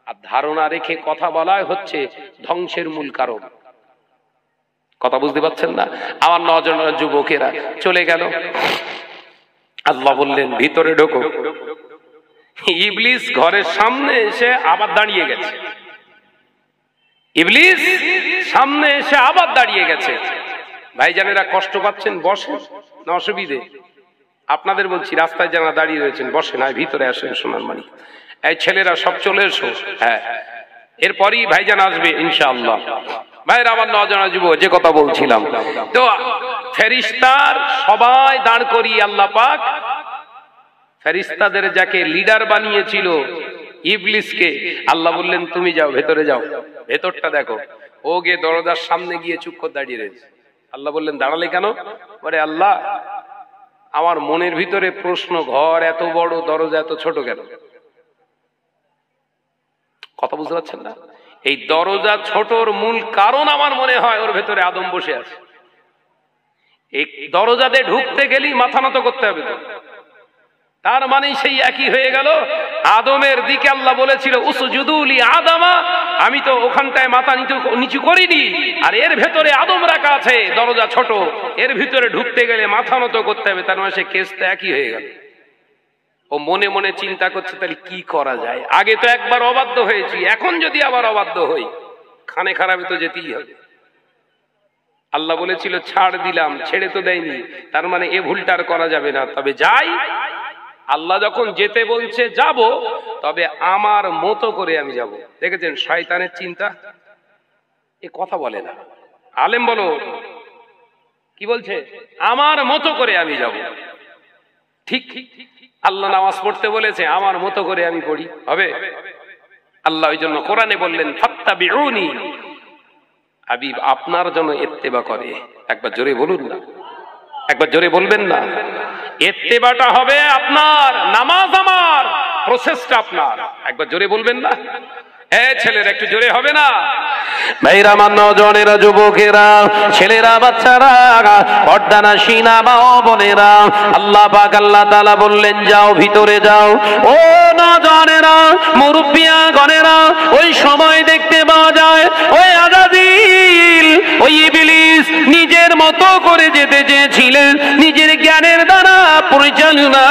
আর ধারণা রেখে কথা বলাই হচ্ছে ধ্বংসের মূল কারণ। কথা বুঝতে পারছেন না? আমার নজন যুবকেরা চলে গেল, আল্লাহ বললেন ভিতরে ঢোকো। ইবলিস ঘরের সামনে এসে আবার দাঁড়িয়ে গেছে, ইবলিস সামনে এসে আবার দাঁড়িয়ে গেছে। ভাইজানেরা কষ্ট পাচ্ছেন, বসেন, না অসুবিধে? আপনাদের বলছি, রাস্তায় যারা দাঁড়িয়ে রয়েছেন বসেন, আর ভিতরে আসেন সোনার মানি। এই ছেলেরা সব চলে এসো, হ্যাঁ এরপরই ভাইজান আসবে ইনশাআল্লাহ। ভাইরা আমার নজনা যুব, যে কথা বলছিলাম, তো ফেরেশতার সবাই দাঁড় করিয়ে আল্লাহ পাক ফেরেশতাদের যাকে লিডার বানিয়েছিল ইবলিসকে, আল্লাহ বললেন তুমি যাও, ভেতরে যাও, ভেতরটা দেখো। ও গিয়ে দরজার সামনে গিয়ে চুপ করে দাঁড়িয়ে রয়েছে। আল্লাহ বললেন দাঁড়ালে কেন? বলে আল্লাহ আমার মনের ভিতরে প্রশ্ন, ঘর এত বড়, দরজা এত ছোট কেন? কথা বুঝতে পারছেন না? এই দরজা ছোটর মূল কারণ আমার মনে হয় ওর ভেতরে আদম বসে আছে। এই দরজা দিয়ে ঢুকতে গেলেই মাথা নত করতে হবে, তার মানে সেই একই হয়ে গেল। আদমের দিকে আল্লাহ বলেছিল উসজুদু লি আদামা, আমি তো ওখানটায় মাথা নিচু করিনি, আর এর ভেতরে আদম রাখা আছে, দরজা ছোট, এর ভিতরে ঢুকতে গেলে মাথা নত করতে হবে। তার মানে সে কেসটা একই হয়ে গেল। ও মনে মনে চিন্তা করছে তাহলে কি করা যায়, আগে তো একবার অবাধ্য হয়েছি, এখন যদি আবার অবাধ্য হই, খানে খারাপে তো যেতেই হবে। আল্লাহ বলেছিল ছাড় দিলাম, ছেড়ে তো দেয়নি, তার মানে এ ভুলটার করা যাবে না, তবে যাই। আল্লাহ যখন যেতে বলছে যাব, তবে আমার মতো করে আমি যাব। দেখেছেন শয়তানের চিন্তা, এ কথা বলে না। আলেম বলো কি বলছে? আমার মতো করে আমি যাব। ঠিক আল্লাহ নামাজ পড়তে বলেছে, আমার মতো করে আমি পড়ি, হবে? আল্লাহ ওই জন্য কোরআনে বললেন ফাত্তাবিউনি, হাবিব আপনার জন্য ইত্তেবা করে। একবার জোরে বলুন না, একবার জোরে বলবেন না? ইত্তেবাটা হবে আপনার, নামাজ আমার, প্রসেসটা আপনার। একবার জোরে বলবেন না? ছেলেরা একটু জোরে হবে না? ভাইরা আমার নজনেরা, যুবকেরা, ছেলেরা, বাচ্চারা, পর্দানা সিনা মা ও বোনেরা, আল্লাহ পাক আল্লাহ তাআলা বললেন যাও, ভিতরে যাও। ও নজনেরা, মুরব্বিয়া গণেরা, ওই সময় দেখতে পাওয়া যায় ওই আযাজিল, ওই ইবলিস নিজের মতো করে যেতে চেয়েছিলেন, নিজের জ্ঞানের দ্বারা পরিচালনা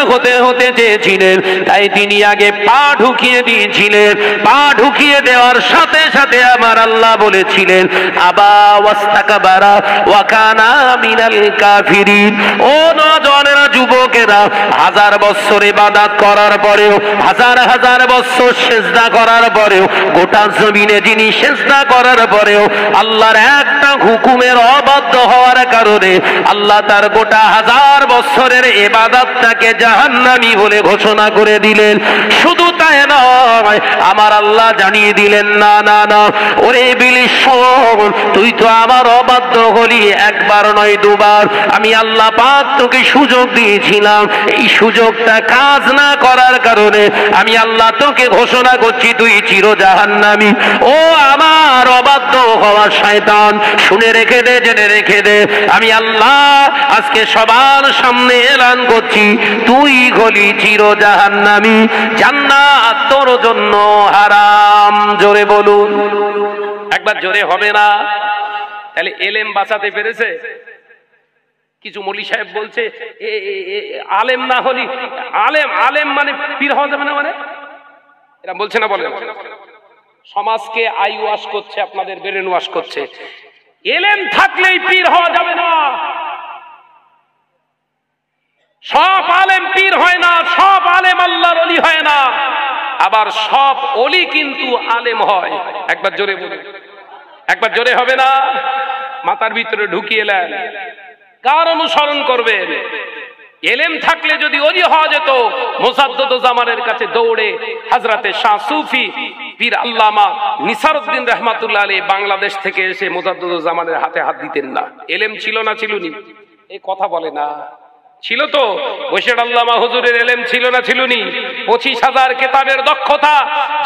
হতে চেয়েছিলেন, তাই তিনি আগে পা ঢুকিয়ে দিয়েছিলেন। পা ঢুকিয়ে দেওয়ার সাথে সাথে আমার আল্লাহ বলেছিলেন আবা ওয়াস্তাকবারা ওয়া কানা মিনাল কাফিরিন। ও নওজওয়ানেরা, যুবকেরা, হাজার বছর ইবাদত করার পরেও, হাজার হাজার বছর সিজদা করার পরেও, গোটা জমিনে যিনি সিজদা করার পরেও আল্লাহর একটা হুকুমের অবাধ্য হওয়ার কারণে আল্লাহ তার গোটা হাজার বছরের ইবাদত জাতটাকে জাহান্নামী বলে ঘোষণা করে দিলেন। শুধু তাই নয়, আমার আল্লাহ জানিয়ে দিলেন, না না না, ওরে ইবলিস শোন, তুই তো আমার অবাধ্য হলি একবার নয় দুবার। আমি আল্লাহ পাক তোকে সুযোগ দিয়েছিলাম, এই সুযোগটা কাজ না করার কারণে আমি আল্লাহ তোকে ঘোষণা করছি তুই চির জাহান্নামী। ও আমার অবাধ্য হওয়া শয়তান, শুনে রেখে দে, জেনে রেখে দে, আমি আল্লাহ আজকে সবার সামনে এলান করছি তুই হলি চির জাহান্নামী, জান্নাত তোর জন্য হারাম। জোরে বলুন, একবার জোরে হবে না? তাহলে এলেম বাঁচাতে পেরেছে? কিছু মৌলী সাহেব বলছে আলেম না হলি, আলেম মানে পীর হওয়া যাবে না, মানে এরা বলছে না, বলে সমাজকে আই ওয়াশ করছে, আপনাদের ব্রেন ওয়াশ করছে। এলেম থাকলেই পীর হওয়া যাবে না। সব আলেম পীর হয় না, সব আলেম আল্লাহর ওলি হয় না, আবার সব ওলি কিন্তু আলেম হয়। একবার জোরে বলুন, একবার জোরে হবে না? মাথার ভিতরে ঢুকিয়ে নেন, কার অনুসরণ করবেন? এলেম থাকলে যদি ওলি হওয়া যেত, মুজাদ্দিদুজ্জামানের কাছে দৌড়ে হযরতে শাহ সুফি পীর আল্লামা নিসারউদ্দিন রাহমাতুল্লাহ আলাইহি বাংলাদেশ থেকে এসে মুজাদ্দিদুজ্জামানের হাতে হাত দিতেন না। এলেম ছিল না, ছিলনি? এই কথা বলে না, ছিল তো। বৈশাখ আল্লামা হুজুরের এলেম ছিল না, ছিলনি? 25,000 কিতাবের দক্ষতা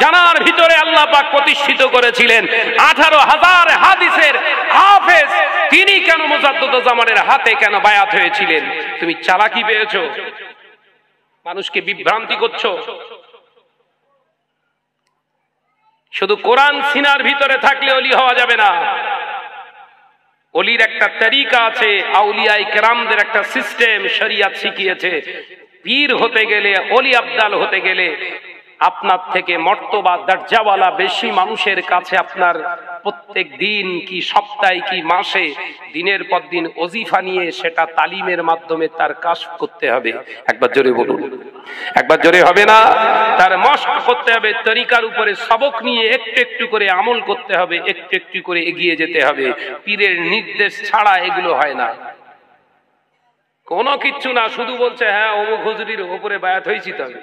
জানার ভিতরে আল্লাহ পাক প্রতিষ্ঠিত করেছিলেন। 18,000 হাদিসের হাফেজ তিনি কেন মুজাদ্দিদুজ্জামানের হাতে কেন বায়াত হয়েছিলেন? তুমি চালাকি পেয়েছো, মানুষকে বিভ্রান্তি করছো। শুধু কোরআন সিনার ভিতরে থাকলে ওলি হওয়া যাবে না। ওলির একটা তরিকা আছে, আউলিয়ায়ে কেরামদের একটা সিস্টেম শরিয়ত শিখিয়েছে। পীর হতে গেলে, ওলি আবদাল হতে গেলে আপনার থেকে মর্তবা দরজাওয়ালা বেশি মানুষের কাছে আপনার প্রত্যেক দিন কি সপ্তাহে কি মাসে দিনের পর দিন ওজিফা নিয়ে সেটা তালিমের মাধ্যমে তার কাজ করতে হবে। একবার জোরে বলুন, একবার জোরে হবে না? তার মশক করতে হবে, তরিকার উপরে সবক নিয়ে একটু একটু করে আমল করতে হবে, একটু একটু করে এগিয়ে যেতে হবে। পীরের নির্দেশ ছাড়া এগুলো হয় না, কোনো কিচ্ছু না। শুধু বলছে হ্যাঁ অমুক হুজুরির উপরে বায়াত হয়েছি, তবে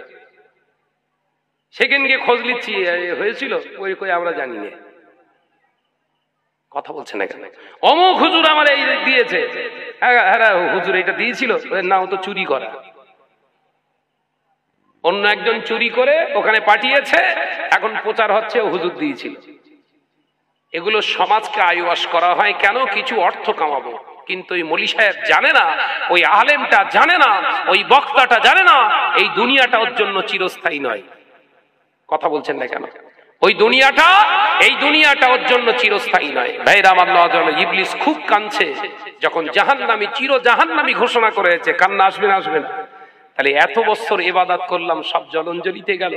সেখানে গিয়ে খোঁজ নিচ্ছি হয়েছিল, ওই কই আমরা জানি না। কথা বলছে না কেন? অমুক হুজুর আমার এই দিয়েছে, হ্যাঁ হুজুর এটা দিয়েছিল না, ও তো চুরি করা। অন্য একজন চুরি করে ওখানে পাঠিয়েছে, এখন প্রচার হচ্ছে ও হুজুর দিয়েছিল। এগুলো সমাজকে আইওয়াশ করা হয় কেন? কিছু অর্থ কামাবো। কিন্তু ওই মৌলী সাহেব জানে না, ওই আলেমটা জানে না, ওই বক্তাটা জানে না এই দুনিয়াটা ওর জন্য চিরস্থায়ী নয়। কথা বলছেন না কেন? ওই দুনিয়াটা, এই দুনিয়াটা ওর জন্য চিরস্থায়ী নয়। ভাইরা আমার নওজোয়ান, ইবলিস খুব কাঁদছে যখন জাহান্নামী, চির জাহান্নামী ঘোষণা করেছে। কান্না আসবে না? আসবে না? তাহলে এত বছর ইবাদত করলাম, সব জলঞ্জলিতে গেল।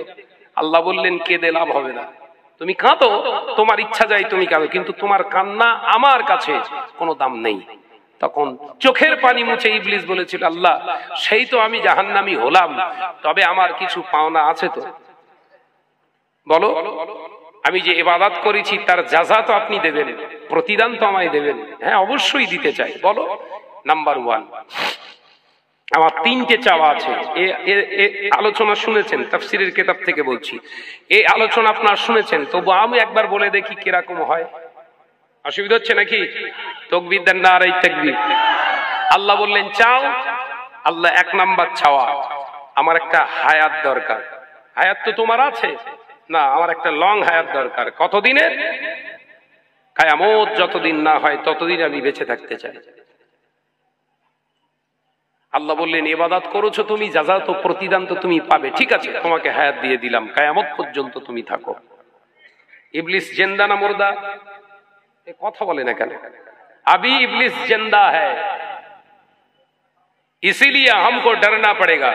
আল্লাহ বললেন কেঁদে লাভ হবে না, তুমি কাঁদো, তোমার ইচ্ছা যায় তুমি কাঁদো, কিন্তু তোমার কান্না আমার কাছে কোনো দাম নেই। তখন চোখের পানি মুছে ইবলিস বলেছিল, আল্লাহ সেই তো আমি জাহান্নামী হলাম, তবে আমার কিছু পাওনা আছে তো বলো। আমি যে ইবাদত করেছি তার জাযা তো আপনি দেবেন, প্রতিদান তো আমায় দেবেন। হ্যাঁ অবশ্যই দিতে চাই, বলো। নাম্বার 1, আমার 3টে চাওয়া আছে। আলোচনা শুনেছেন, তাফসীরের কিতাব থেকে বলছি, এই আলোচনা আপনারা শুনেছেন, তবু আমি একবার বলে দেখি কিরকম হয়। অসুবিধা হচ্ছে নাকি? তাকবীর দেন, নারায়ে তাকবীর। আল্লাহ বললেন চাও। আল্লাহ 1 নাম্বার চাওয়া, আমার একটা হায়াত দরকার। হায়াত তো তোমার আছে না, আমার একটা লং হায়াত দরকার। কতদিনের? কিয়ামত যতদিন না হয় ততদিন আমি বেঁচে থাকতে চাই। আল্লাহ বললেন ইবাদত করেছো তুমি, জাযা তো প্রতিদান তো তুমি পাবে, ঠিক আছে তোমাকে হায়াত দিয়ে দিলাম, কিয়ামত পর্যন্ত তুমি থাকো। ইবলিস জিন্দা না মুর্দা? এ কথা বলে না কেন? अभी इब्लिस जिंदा है, इसीलिए हमको डरना पड़ेगा।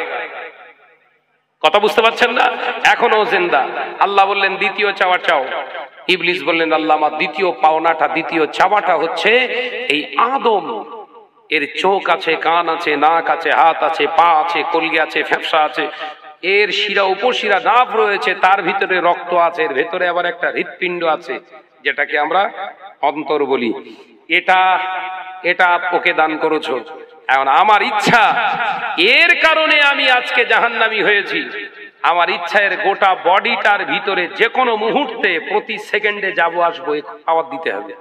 কথা বুঝতে পারছেন না? এখনো জিন্দা। আল্লাহ বললেন দ্বিতীয় চাওয়া চাও। ইবলিস বললেন আল্লাহ আমার দ্বিতীয় পাওনাটা, দ্বিতীয় চাওয়াটা হচ্ছে এই আদম এর চোখ আছে, কান আছে, নাক আছে, হাত আছে, পা আছে, কলগি আছে, ফ্যাপসা আছে, এর শিরা উপশিরা নাভ রয়েছে, তার ভিতরে রক্ত আছে, এর ভেতরে আবার একটা হৃৎপিণ্ড আছে যেটাকে আমরা অন্তর বলি। এটা ওকে দান করেছো। এখন আমার ইচ্ছা, এর কারণে আমি আজকে জাহান্নামী হয়েছি। আমার ইচ্ছা এর গোটা বডিটার ভিতরে যে কোনো মুহূর্তে প্রতি সেকেন্ডে যাবো আসবো, পাওয়ার দিতে হবে।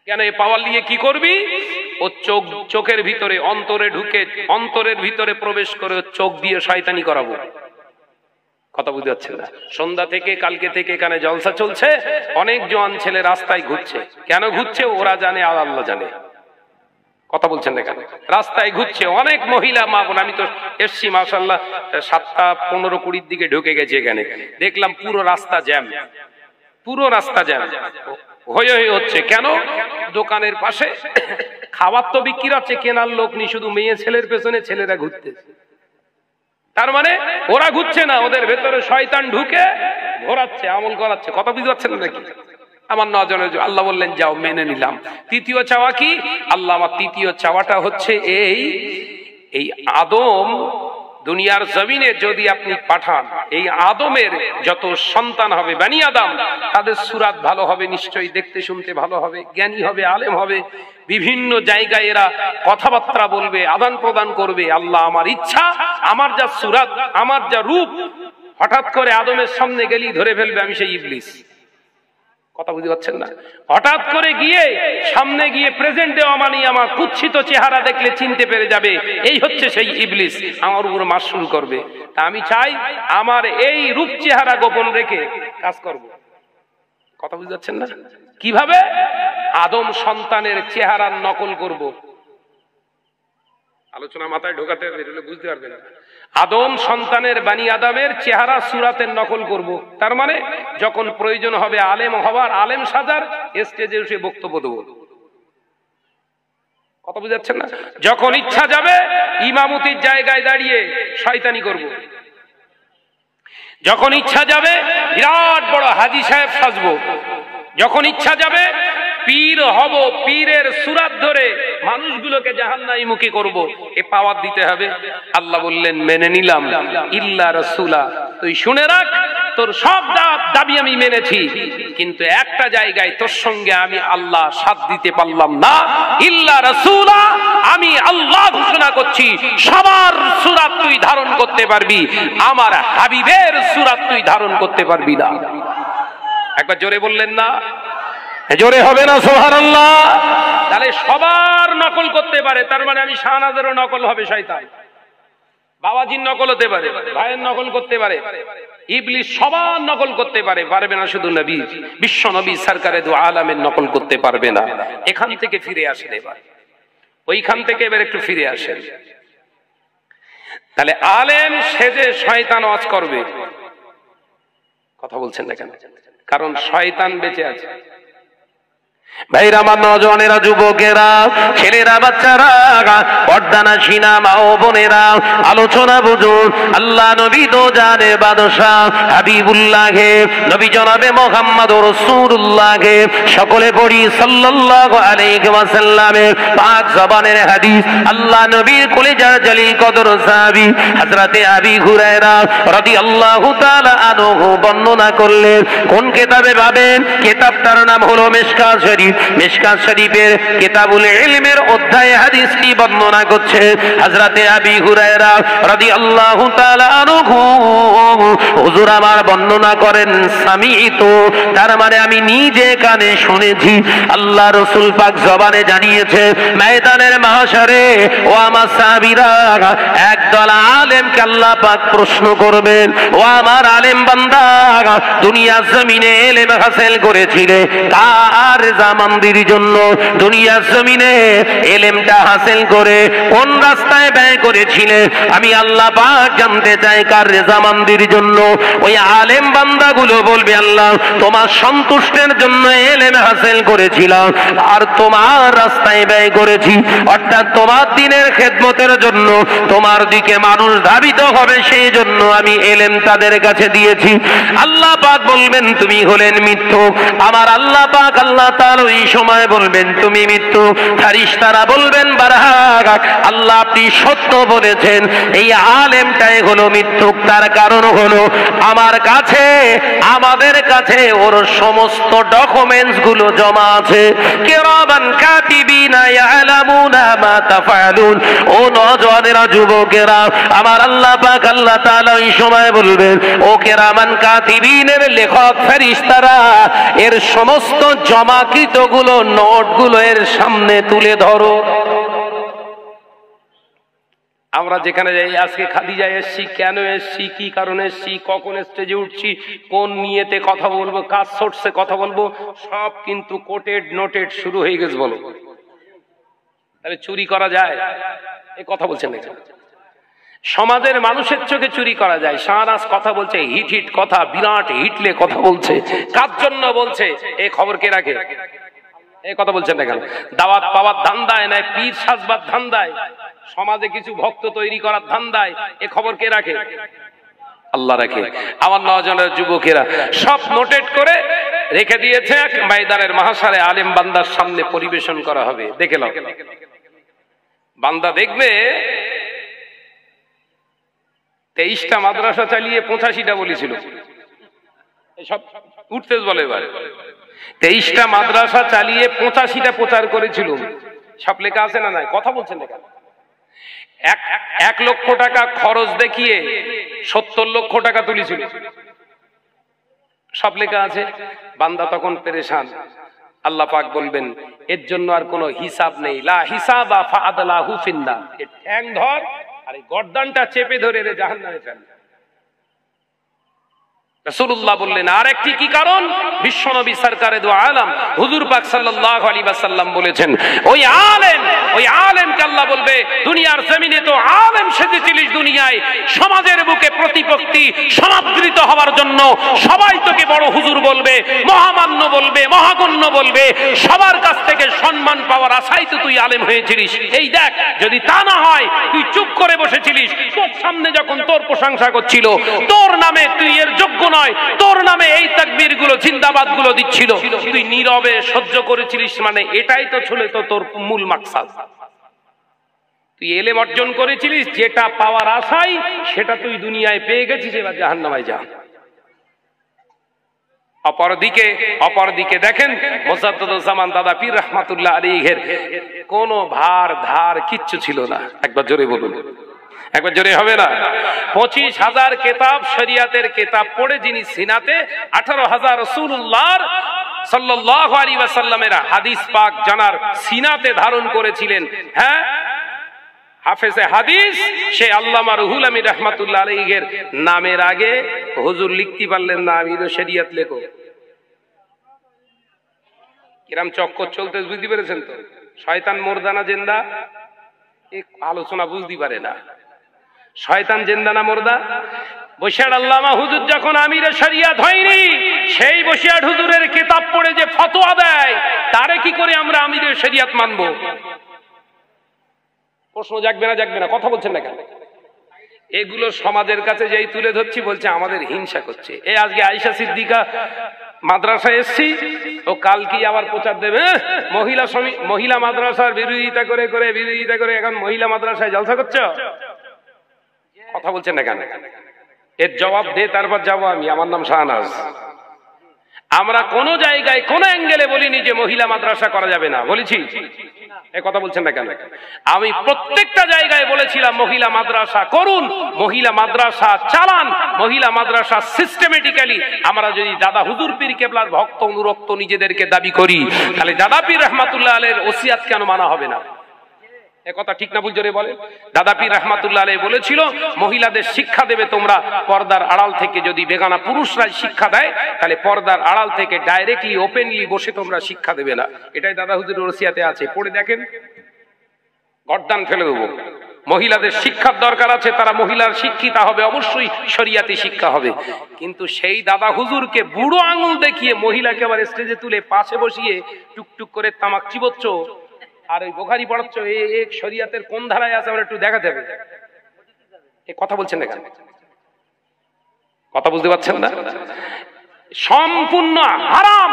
কেন? এই পাওয়ার নিয়ে কি করবি? ও চোখের ভিতরে অন্তরে ঢুকে অন্তরের ভিতরে প্রবেশ করে চোখ দিয়ে শয়তানি করাবো। কথা বুঝতে পারছেন না? সন্ধ্যা থেকে কালকে থেকে এখানে জলসা চলছে, অনেক জওয়ান ছেলে রাস্তায় ঘুরছে। কেন ঘুরছে? ওরা জানে আর আল্লাহ জানে। কথা বলছেন না কেন? রাস্তায় ঘুরছে অনেক মহিলা মা বোন। আমি তো এসছি মাশাআল্লাহ 7টা 15-20 দিকে ঢুকে গেছে, এখানে দেখলাম পুরো রাস্তা জ্যাম, পুরো রাস্তা জ্যাম হয়ে হয়ে হচ্ছে। কেন? দোকানের পাশে খাবার তো বিক্রি হচ্ছে, কেনার লোক নেই, শুধু মেয়ে ছেলের পেছনে ছেলেরা ঘুরতে। তার মানে ওরা ঘুরছে না, ওদের ভেতরে শয়তান ঢুকে ঘোরাচ্ছে, আমল করাচ্ছে। কথা বুঝতে পারছেন নাকি? আমার নজরে আল্লাহ বললেন যাও, মেনে নিলাম। তৃতীয় চাওয়া কি? আল্লাহ আমার তৃতীয় চাওয়াটা হচ্ছে এই আদম দুনিয়ার জমিনে যদি আপনি পাঠান, এই আদমের যত সন্তান হবে বানি আদম, তাদের সুরাত ভালো হবে, নিশ্চয়ই দেখতে শুনতে ভালো হবে, জ্ঞানী হবে, আলেম হবে, বিভিন্ন জায়গায় এরা কথাবার্তা বলবে, আদান প্রদান করবে। আল্লাহ আমার ইচ্ছা, আমার যা সুরাত, আমার যা রূপ, হঠাৎ করে আদমের সামনে গেলেই ধরে ফেলবে আমি সেই ইবলিস। কথা বুঝতে পারছেন না? হঠাৎ করে গিয়ে সামনে গিয়ে প্রেজেন্ট দেওয়া মানে আমার কুৎসিত চেহারা দেখলে চিনতে পেরে যাবে এই হচ্ছে সেই ইবলিস, আমার উপর মাস শুরু করবে। তা আমি চাই আমার এই রূপ চেহারা গোপন রেখে কাজ করব। কথা বুঝতে পারছেন না? কিভাবে? আদম সন্তানের চেহারার নকল করব। আলোচনা মাথায় ঢোকাতে হবে, বুঝতে পারবেন না। আদম সন্তানের বানি আদমের চেহারা সুরাতের নকল করব। তার মানে যখন প্রয়োজন হবে আলেম হবার, আলেম সাজার, স্টেজে এসে বক্তব্য দেব। কথা বুঝাচ্ছেন না? যখন ইচ্ছা যাবে ইমামতির জায়গায় দাঁড়িয়ে শয়তানি করব। যখন ইচ্ছা যাবে বিরাট বড় হাজী সাহেব সাজবো। যখন ইচ্ছা যাবে পীর হব, পীরের সুরাত ধরে মানুষগুলোকে জাহান্নামীমুখী করব। এ পাওয়ার দিতে হবে। আল্লাহ বললেন মেনে নিলাম, ইল্লা রাসূলা, তুই শুনে রাখ, তোর সব দাবি আমি মেনেছি, কিন্তু একটা জায়গায় তোর সঙ্গে আমি আল্লাহ সাথ দিতে পারলাম না। ইল্লা রাসূলা, আমি আল্লাহ ঘোষণা করছি সবার সুরাত তুই ধারণ করতে পারবি, আমার হাবিবের সুরাত তুই ধারণ করতে পারবি না। একবার জোরে বললেন না? জোরে হবে না সুবহানাল্লাহ? তাহলে সবার নকল করতে পারে, তার মানে আমি শাহনাজেরও নকল হবে শয়তান, বাবাজির নকল হতে পারে, ভাইয়ের নকল করতে পারে, ইবলিস সবার নকল করতে পারে, পারবে না শুধু নবী বিশ্ব নবী সরকারে দু আলামের নকল করতে পারবে না। এখান থেকে ফিরে আসেন, এবার ওইখান থেকে এবার একটু ফিরে আসেন। তাহলে আলেম সেজে শয়তান ওয়াজ করবে। কথা বলছেন না কেন? কারণ শয়তান বেঁচে আছে। ভাইরা আমার, নওজওয়ানেরা, যুবকেরা, ছেলেরা, বাচ্চারা, পর্দানা সিনা মা ও বোনেরা, আলোচনা বুঝুন। আল্লাহ নবী তো জানে বাদশাহ হাবিবুল্লাহকে, নবী জনাবে মুহাম্মদুর রাসূলুল্লাহকে সকলে পড়ি সাল্লাল্লাহু আলাইহি ওয়াসাল্লামের পাক জবানের হাদিস। আল্লাহ নবীর কলিজার জলিল কদর সাহাবী হযরতে আবি হুরায়রা রাদিয়াল্লাহু তাআলা আনহু বর্ণনা করলেন। কোন কিতাবে পাবেন? কিতাবটার নাম হলো মিশকাত শরীফ। মিশকাত শরীফের কিতাবুল ইলমের অধ্যায়ে হাদিসটি বর্ণনা করছে হযরতে আবি হুরায়রা রাদিয়াল্লাহু তাআলা আনহু। হুজুর আমার বর্ণনা করেন সামিইতু, তার মানে আমি নিজে কানে শুনেছি। আল্লাহ রাসূল পাক জবানে জানিয়েছে ময়দানের মাহশারে ও আমার সাহাবীরা, একদল আলেমকে আল্লাহ পাক প্রশ্ন করবেন, ও আমার আলেম বান্দা, দুনিয়ার জমিনে ইলম হাসিল করেছিলে কার জামানদির জন্য? দুনিয়ার জমিনে ইলমটা হাসিল করে কোন রাস্তায় ব্যয় করেছিলে? আমি আল্লাহ পাক জানতে চাই কার জামানদির জন্য। ওই আলেম বান্দাগুলো বলবে আল্লাহ তোমার সন্তুষ্টের জন্য ইলম হাসিল করেছিলাম, আর তোমার রাস্তায় ব্যয় করেছি, অর্থাৎ তোমার দ্বীনের খেদমতের জন্য, তোমার দিকে মানুষ ধাবিত হবে সেই জন্য আমি ইলম তাদের কাছে দিয়েছি। আল্লাহ পাক বলবেন তুমি হলেন মিথ্যুক। আমার আল্লাহ পাক আল্লাহ তাআলা এই সময় বলবেন তুমি মিথ্যুক। ফেরেশতারা বলবেন বারহাক, আল্লাহ আপনি সত্য বলেছেন, এই আলেমটাই হলো মিথ্যুক। তার কারণ হলো হলো আমার কাছে, আমাদের কাছে ওর সমস্ত ডকুমেন্টস গুলো জমা আছে। কিরামান কাতিবিনা ইয়ালামুনা মা তাফআলুন। ও নওজওয়ানেরা, যুবকেরা, আমার আল্লাহ পাক আল্লাহ তাআলা এই সময় বলবেন, ও কিরামান কাতিবিনের লেখক ফেরেশতারা, এর সমস্ত জমাকৃত গুলো, নোটগুলো এর সামনে তুলে ধরো। আমরা যেখানে যাই, আজকে খাদিজায় এসছি, কেন এসছি, কি কারণে এসছি, কখন স্টেজে উঠছি, কোন নিয়েতে কথা বলবো, কাজ সোর্সে কথা বলবো, সব কিন্তু কোটেড নোটেড শুরু হয়ে গেছে। বলো, তাহলে চুরি করা যায়? এই কথা বলছেন না? সমাজের মানুষের চোখে চুরি করা যায়। শাহনাজ কথা বলছে, হিট হিট কথা, বিরাট হিটলে কথা বলছে, কার জন্য বলছে? এই খবর কে রাখে? এই কথা বলছেন না কেন? দাওয়াত পাওয়ার ধান্দায়, নাই পীর সাজবার ধান্দায়, সমাজে কিছু ভক্ত তৈরি করার ধান্দায়, এ খবর কে রাখে? আল্লাহ রাখে। আমার নওজওয়ানের যুবকেরা সব নোটেট করে রেখে দিয়েছে। ময়দানের মাহশারে আলেম বান্দার সামনে পরিবেশন করা হবে। দেখে নাও, বান্দা দেখবে 23টা মাদ্রাসা চালিয়ে 85টা বলেছিল। সব উঠতেজ বলে এবার 23টা মাদ্রাসা চালিয়ে 85টা প্রচার করেছিল। সব লেখা আছে না? নাই? কথা বলছেন না কেন? 1 লক্ষ টাকা খরচ দেখিয়ে 70 লক্ষ টাকা তুলেছিল। সব লেখা আছে। বান্দা তখন পেরেশান। আল্লাহ পাক বলবেন, এর জন্য আর কোনো হিসাব নেই। লা হিসাবা ফাআদলাহু ফিন্নার। এর ঠ্যাং ধর আর এই গর্দানটা চেপে ধরে রে জাহান্নামে ফেল। রাসূলুল্লাহ বললেন, আর একটি কি কারণ? বিশ্বনবী সরকারে দু আলম হুজুর পাক সাল্লাল্লাহু আলাইহি ওয়াসাল্লাম বলেছেন, ওই আলেমকে আল্লাহ বলবে, দুনিয়ার জমিনে তো আলেম সেজেছিলিস, দুনিয়ায় সমাজের বুকে প্রতিপত্তি সমাদৃত হওয়ার জন্য সবাই তোকে বড় হুজুর বলবে, মহামান্য বলবে, মহাগণ্য বলবে, সবার কাছ থেকে সম্মান পাওয়ার আশাই তো তুই আলেম হয়েছিলিস। এই দেখ, যদি তা না হয়, তুই চুপ করে বসেছিলিস, তোর সামনে যখন তোর প্রশংসা করছিল, তোর নামে তুই এর যোগ্য নয়, তোর নামে এই তাকবীর গুলো, জিন্দাবাদ গুলো দিচ্ছিল, তুই নীরবে সহ্য করেছিলিস, মানে এটাই তো ছিল তো তোর মূল মাকসাদ। তুই এলেম অর্জন করেছিলিস, যেটা পাওয়ার আশাই সেটা তুই দুনিয়ায় পেয়ে গেছিস, এবার জাহান্নামে যা। অপরদিকে দেখেন, মোসাদ্দেদুজ্জামান দাদা পীর রহমাতুল্লাহ আলাইহির কোনো ভার ধার কিচ্ছু ছিল না। একবার জোরে বলুন, একবার জোরে হবে না? 25,000 কেতাব, শরিয়াতের কেতাব পড়ে যিনি সিনাতে 18,000 রাসূলুল্লাহর সাল্লাল্লাহু আলাইহি ওয়াসাল্লামের হাদিস পাক জানার সিনাতে ধারণ করেছিলেন। হ্যাঁ, হাফেজে হাদিস সে আল্লামা রুহুল আমিন রাহমাতুল্লাহ আলাইহির নামের আগে হুজুর লিখতে পারলেন না, আমি তো শরিয়াত লেখো। কিরাম চক্কর চলতে বুঝতে পেরেছেন তো? শয়তান মোরদানা জেন্দা, এই আলোচনা বুঝতে পারে না। শয়তান জেন্দা না মোরদা? বসিয়ার আল্লামা হুজুর যখন আমিরে শরিয়াত হয়নি, সেই বসিয়ার হুজুরের কিতাব পড়ে যে ফতোয়া দেয়, তারে কি করে আমরা আমিরে শরিয়াত মানবো? প্রশ্ন জাগবে না? কথা বলছেন না কেন? এগুলো সমাজের কাছে যেই তুলে ধরছি, বলছে আমাদের হিংসা করছে। এই আজকে আয়েশা সিদ্দিকা মাদ্রাসায় এসছি, ও কাল কি আবার প্রচার দেবে, মহিলা মাদ্রাসার বিরোধিতা করে এখন মহিলা মাদ্রাসায় জলসা করছো। কথা বলছেন না কেন? এর জবাব দে, তারপর যাবো আমি। আমার নাম শাহনাজ। আমরা কোন জায়গায় কোন অ্যাঙ্গেলে বলিনি যে মহিলা মাদ্রাসা করা যাবে না, বলেছি? এ কথা বলছেন না কেন? আমি প্রত্যেকটা জায়গায় বলেছিলাম মহিলা মাদ্রাসা করুন, মহিলা মাদ্রাসা চালান, মহিলা মাদ্রাসা সিস্টেমেটিক্যালি। আমরা যদি দাদা হুজুর পীর কেবলার ভক্ত অনুরক্ত নিজেদেরকে দাবি করি, তাহলে দাদা পীর রহমাতুল্লাহ আলাইহির ওসিয়াত কেন মানা হবে না? এ কথা ঠিক না ভুল জোরে বলে? দাদা পীর রহমাতুল্লাহ আলাইহি বলেছিল, মহিলাদের শিক্ষা দেবে তোমরা পর্দার আড়াল থেকে। যদি বেগানা পুরুষরাই শিক্ষা দেয়, তাহলে পর্দার আড়াল থেকে ডাইরেক্টলি ওপেনলি বসে তোমরা শিক্ষা দেবে না। এটাই দাদা হুজুরের ওসিয়াতে আছে, পড়ে দেখেন, গর্দান ফেলে দেবো। মহিলাদের শিক্ষার দরকার আছে, তারা মহিলার শিক্ষিতা হবে, অবশ্যই শরিয়াতি শিক্ষা হবে। কিন্তু সেই দাদা হুজুরকে বুড়ো আঙুল দেখিয়ে মহিলাকে আবার স্টেজে তুলে পাশে বসিয়ে টুকটুক করে তামাক চিবোচ্ছ, আর ওই বুখারী পড়াচ্ছ, এই শরিয়াতের কোন ধারায় আছে আমরা একটু দেখাতে হবে। এই কথা বলছেন না কেন? কথা বুঝতে পারছেন না? সম্পূর্ণ হারাম,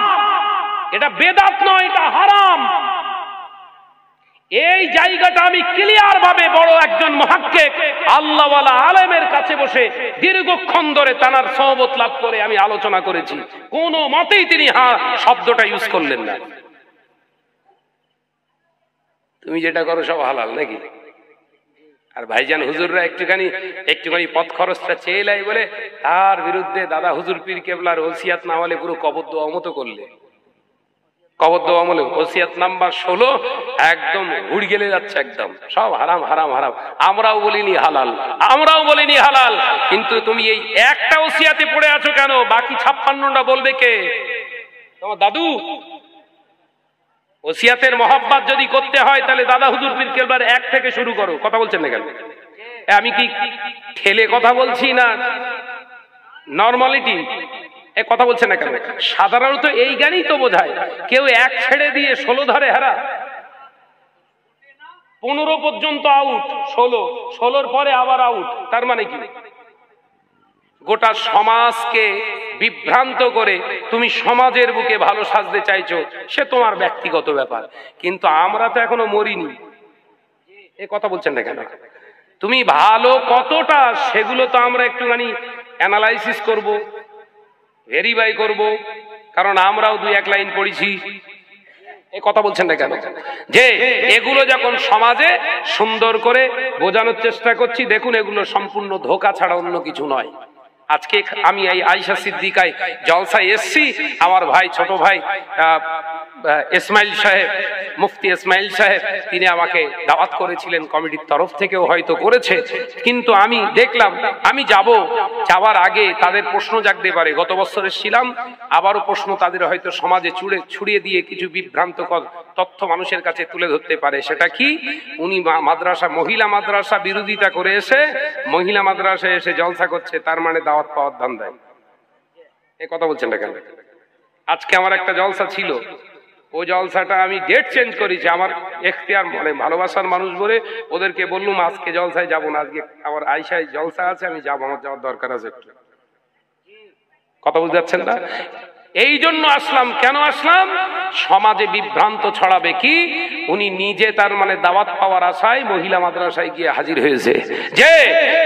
এটা বেদাত নয়, এটা হারাম। এই জায়গাটা আমি ক্লিয়ার ভাবে বড় একজন মুহাক্কিক আল্লাহওয়ালা আলেমের কাছে বসে দীর্ঘক্ষণ ধরে তানার সহবত লাভ করে আমি আলোচনা করেছি, কোন মতেই তিনি হ্যাঁ শব্দটা ইউজ করলেন না। তুমি যেটা করো সব হালাল নাকি? আর ভাইজান হুজুররা একটুখানি পথ খরচটা চেয়ে লাই বলে তার বিরুদ্ধে দাদা হুজুর পীর কেবলার ওসিয়াত না হলে পুরো কবর দোয়া মতো করলে। কবর দোয়া আমলে ওসিয়াত নাম্বার 16 একদম উড়ে গেলে যাচ্ছে, একদম সব হারাম হারাম হারাম। আমরাও বলিনি হালাল, কিন্তু তুমি এই একটা ওসিয়াতে পড়ে আছো কেন? বাকি 56টা বলবে কে? তোমার দাদু। ওসিয়াতের মহব্বত যদি করতে হয় তাহলে দাদা হুজুর পীর কেবলার 1 থেকে শুরু করো। কথা বলছেন না কেন? আমি কি ঠেলে কথা বলছি না নরমালিটি কথা বলছেন না কেন? সাধারণত এই জ্ঞানই তো বোঝায়। কেউ 1 ছেড়ে দিয়ে 16 ধরে হারা, 15 পর্যন্ত আউট, 16 পরে আবার আউট। তার মানে কি? গোটা সমাজকে বিভ্রান্ত করে তুমি সমাজের বুকে ভালো সাজতে চাইছো, সে তোমার ব্যক্তিগত ব্যাপার, কিন্তু আমরা তো এখনো মরিনি। এ কথা বলছেন না কেন? তুমি ভালো কতটা সেগুলো তো আমরা একটুখানি অ্যানালাইসিস করব, ভেরিফাই করব, কারণ আমরাও 2-1 লাইন পড়েছি। এ কথা বলছেন না কেন? যে এগুলো যখন সমাজে সুন্দর করে বোঝানোর চেষ্টা করছি, দেখুন এগুলো সম্পূর্ণ ধোঁকা ছাড়া অন্য কিছু নয়। আজকে আমি এই আয়েশা সিদ্দিকায় জলসায় এসছি, আমার ভাই ছোট ভাই ইসমাইল সাহেব, মুফতি ইসমাইল সাহেব, তিনি আমাকে দাওয়াত করেছিলেন, কমিটির তরফ থেকেও হয়তো করেছে, কিন্তু আমি দেখলাম আমি যাওয়ার আগে তাদের প্রশ্ন জাগতে পারে। গত বছর এসেছিলাম, আবারও প্রশ্ন তাদের হয়তো সমাজে ছুড়িয়ে দিয়ে কিছু বিভ্রান্তকর তথ্য মানুষের কাছে তুলে ধরতে পারে। সেটা কি? উনি মহিলা মাদ্রাসা বিরোধিতা করে এসে মহিলা মাদ্রাসায় এসে জলসা করছে, তার মানে দাওয়াত পাওয়ার ধান্দায়। এ কথা বলছেন না কেন? আজকে আমার একটা জলসা ছিল, ওই জলসাটা আমি ডেট চেঞ্জ করেছি, আমার এখতিয়ার, মানে ভালোবাসার মানুষ বলে ওদেরকে বললুম আজকে জলসায় যাব না, আজকে আমার আয়েশায় জলসা আছে, আমি যাবো, আমার যাওয়ার দরকার আছে একটু। কথা বুঝতে পারছেন না? এই জন্য আসলাম। কেন আসলাম? সমাজে বিভ্রান্ত ছড়াবে কি? উনি নিজে তার মানে দাওয়াত পাওয়ার আশায় মহিলা মাদ্রাসায় গিয়ে হাজির হয়েছে, যে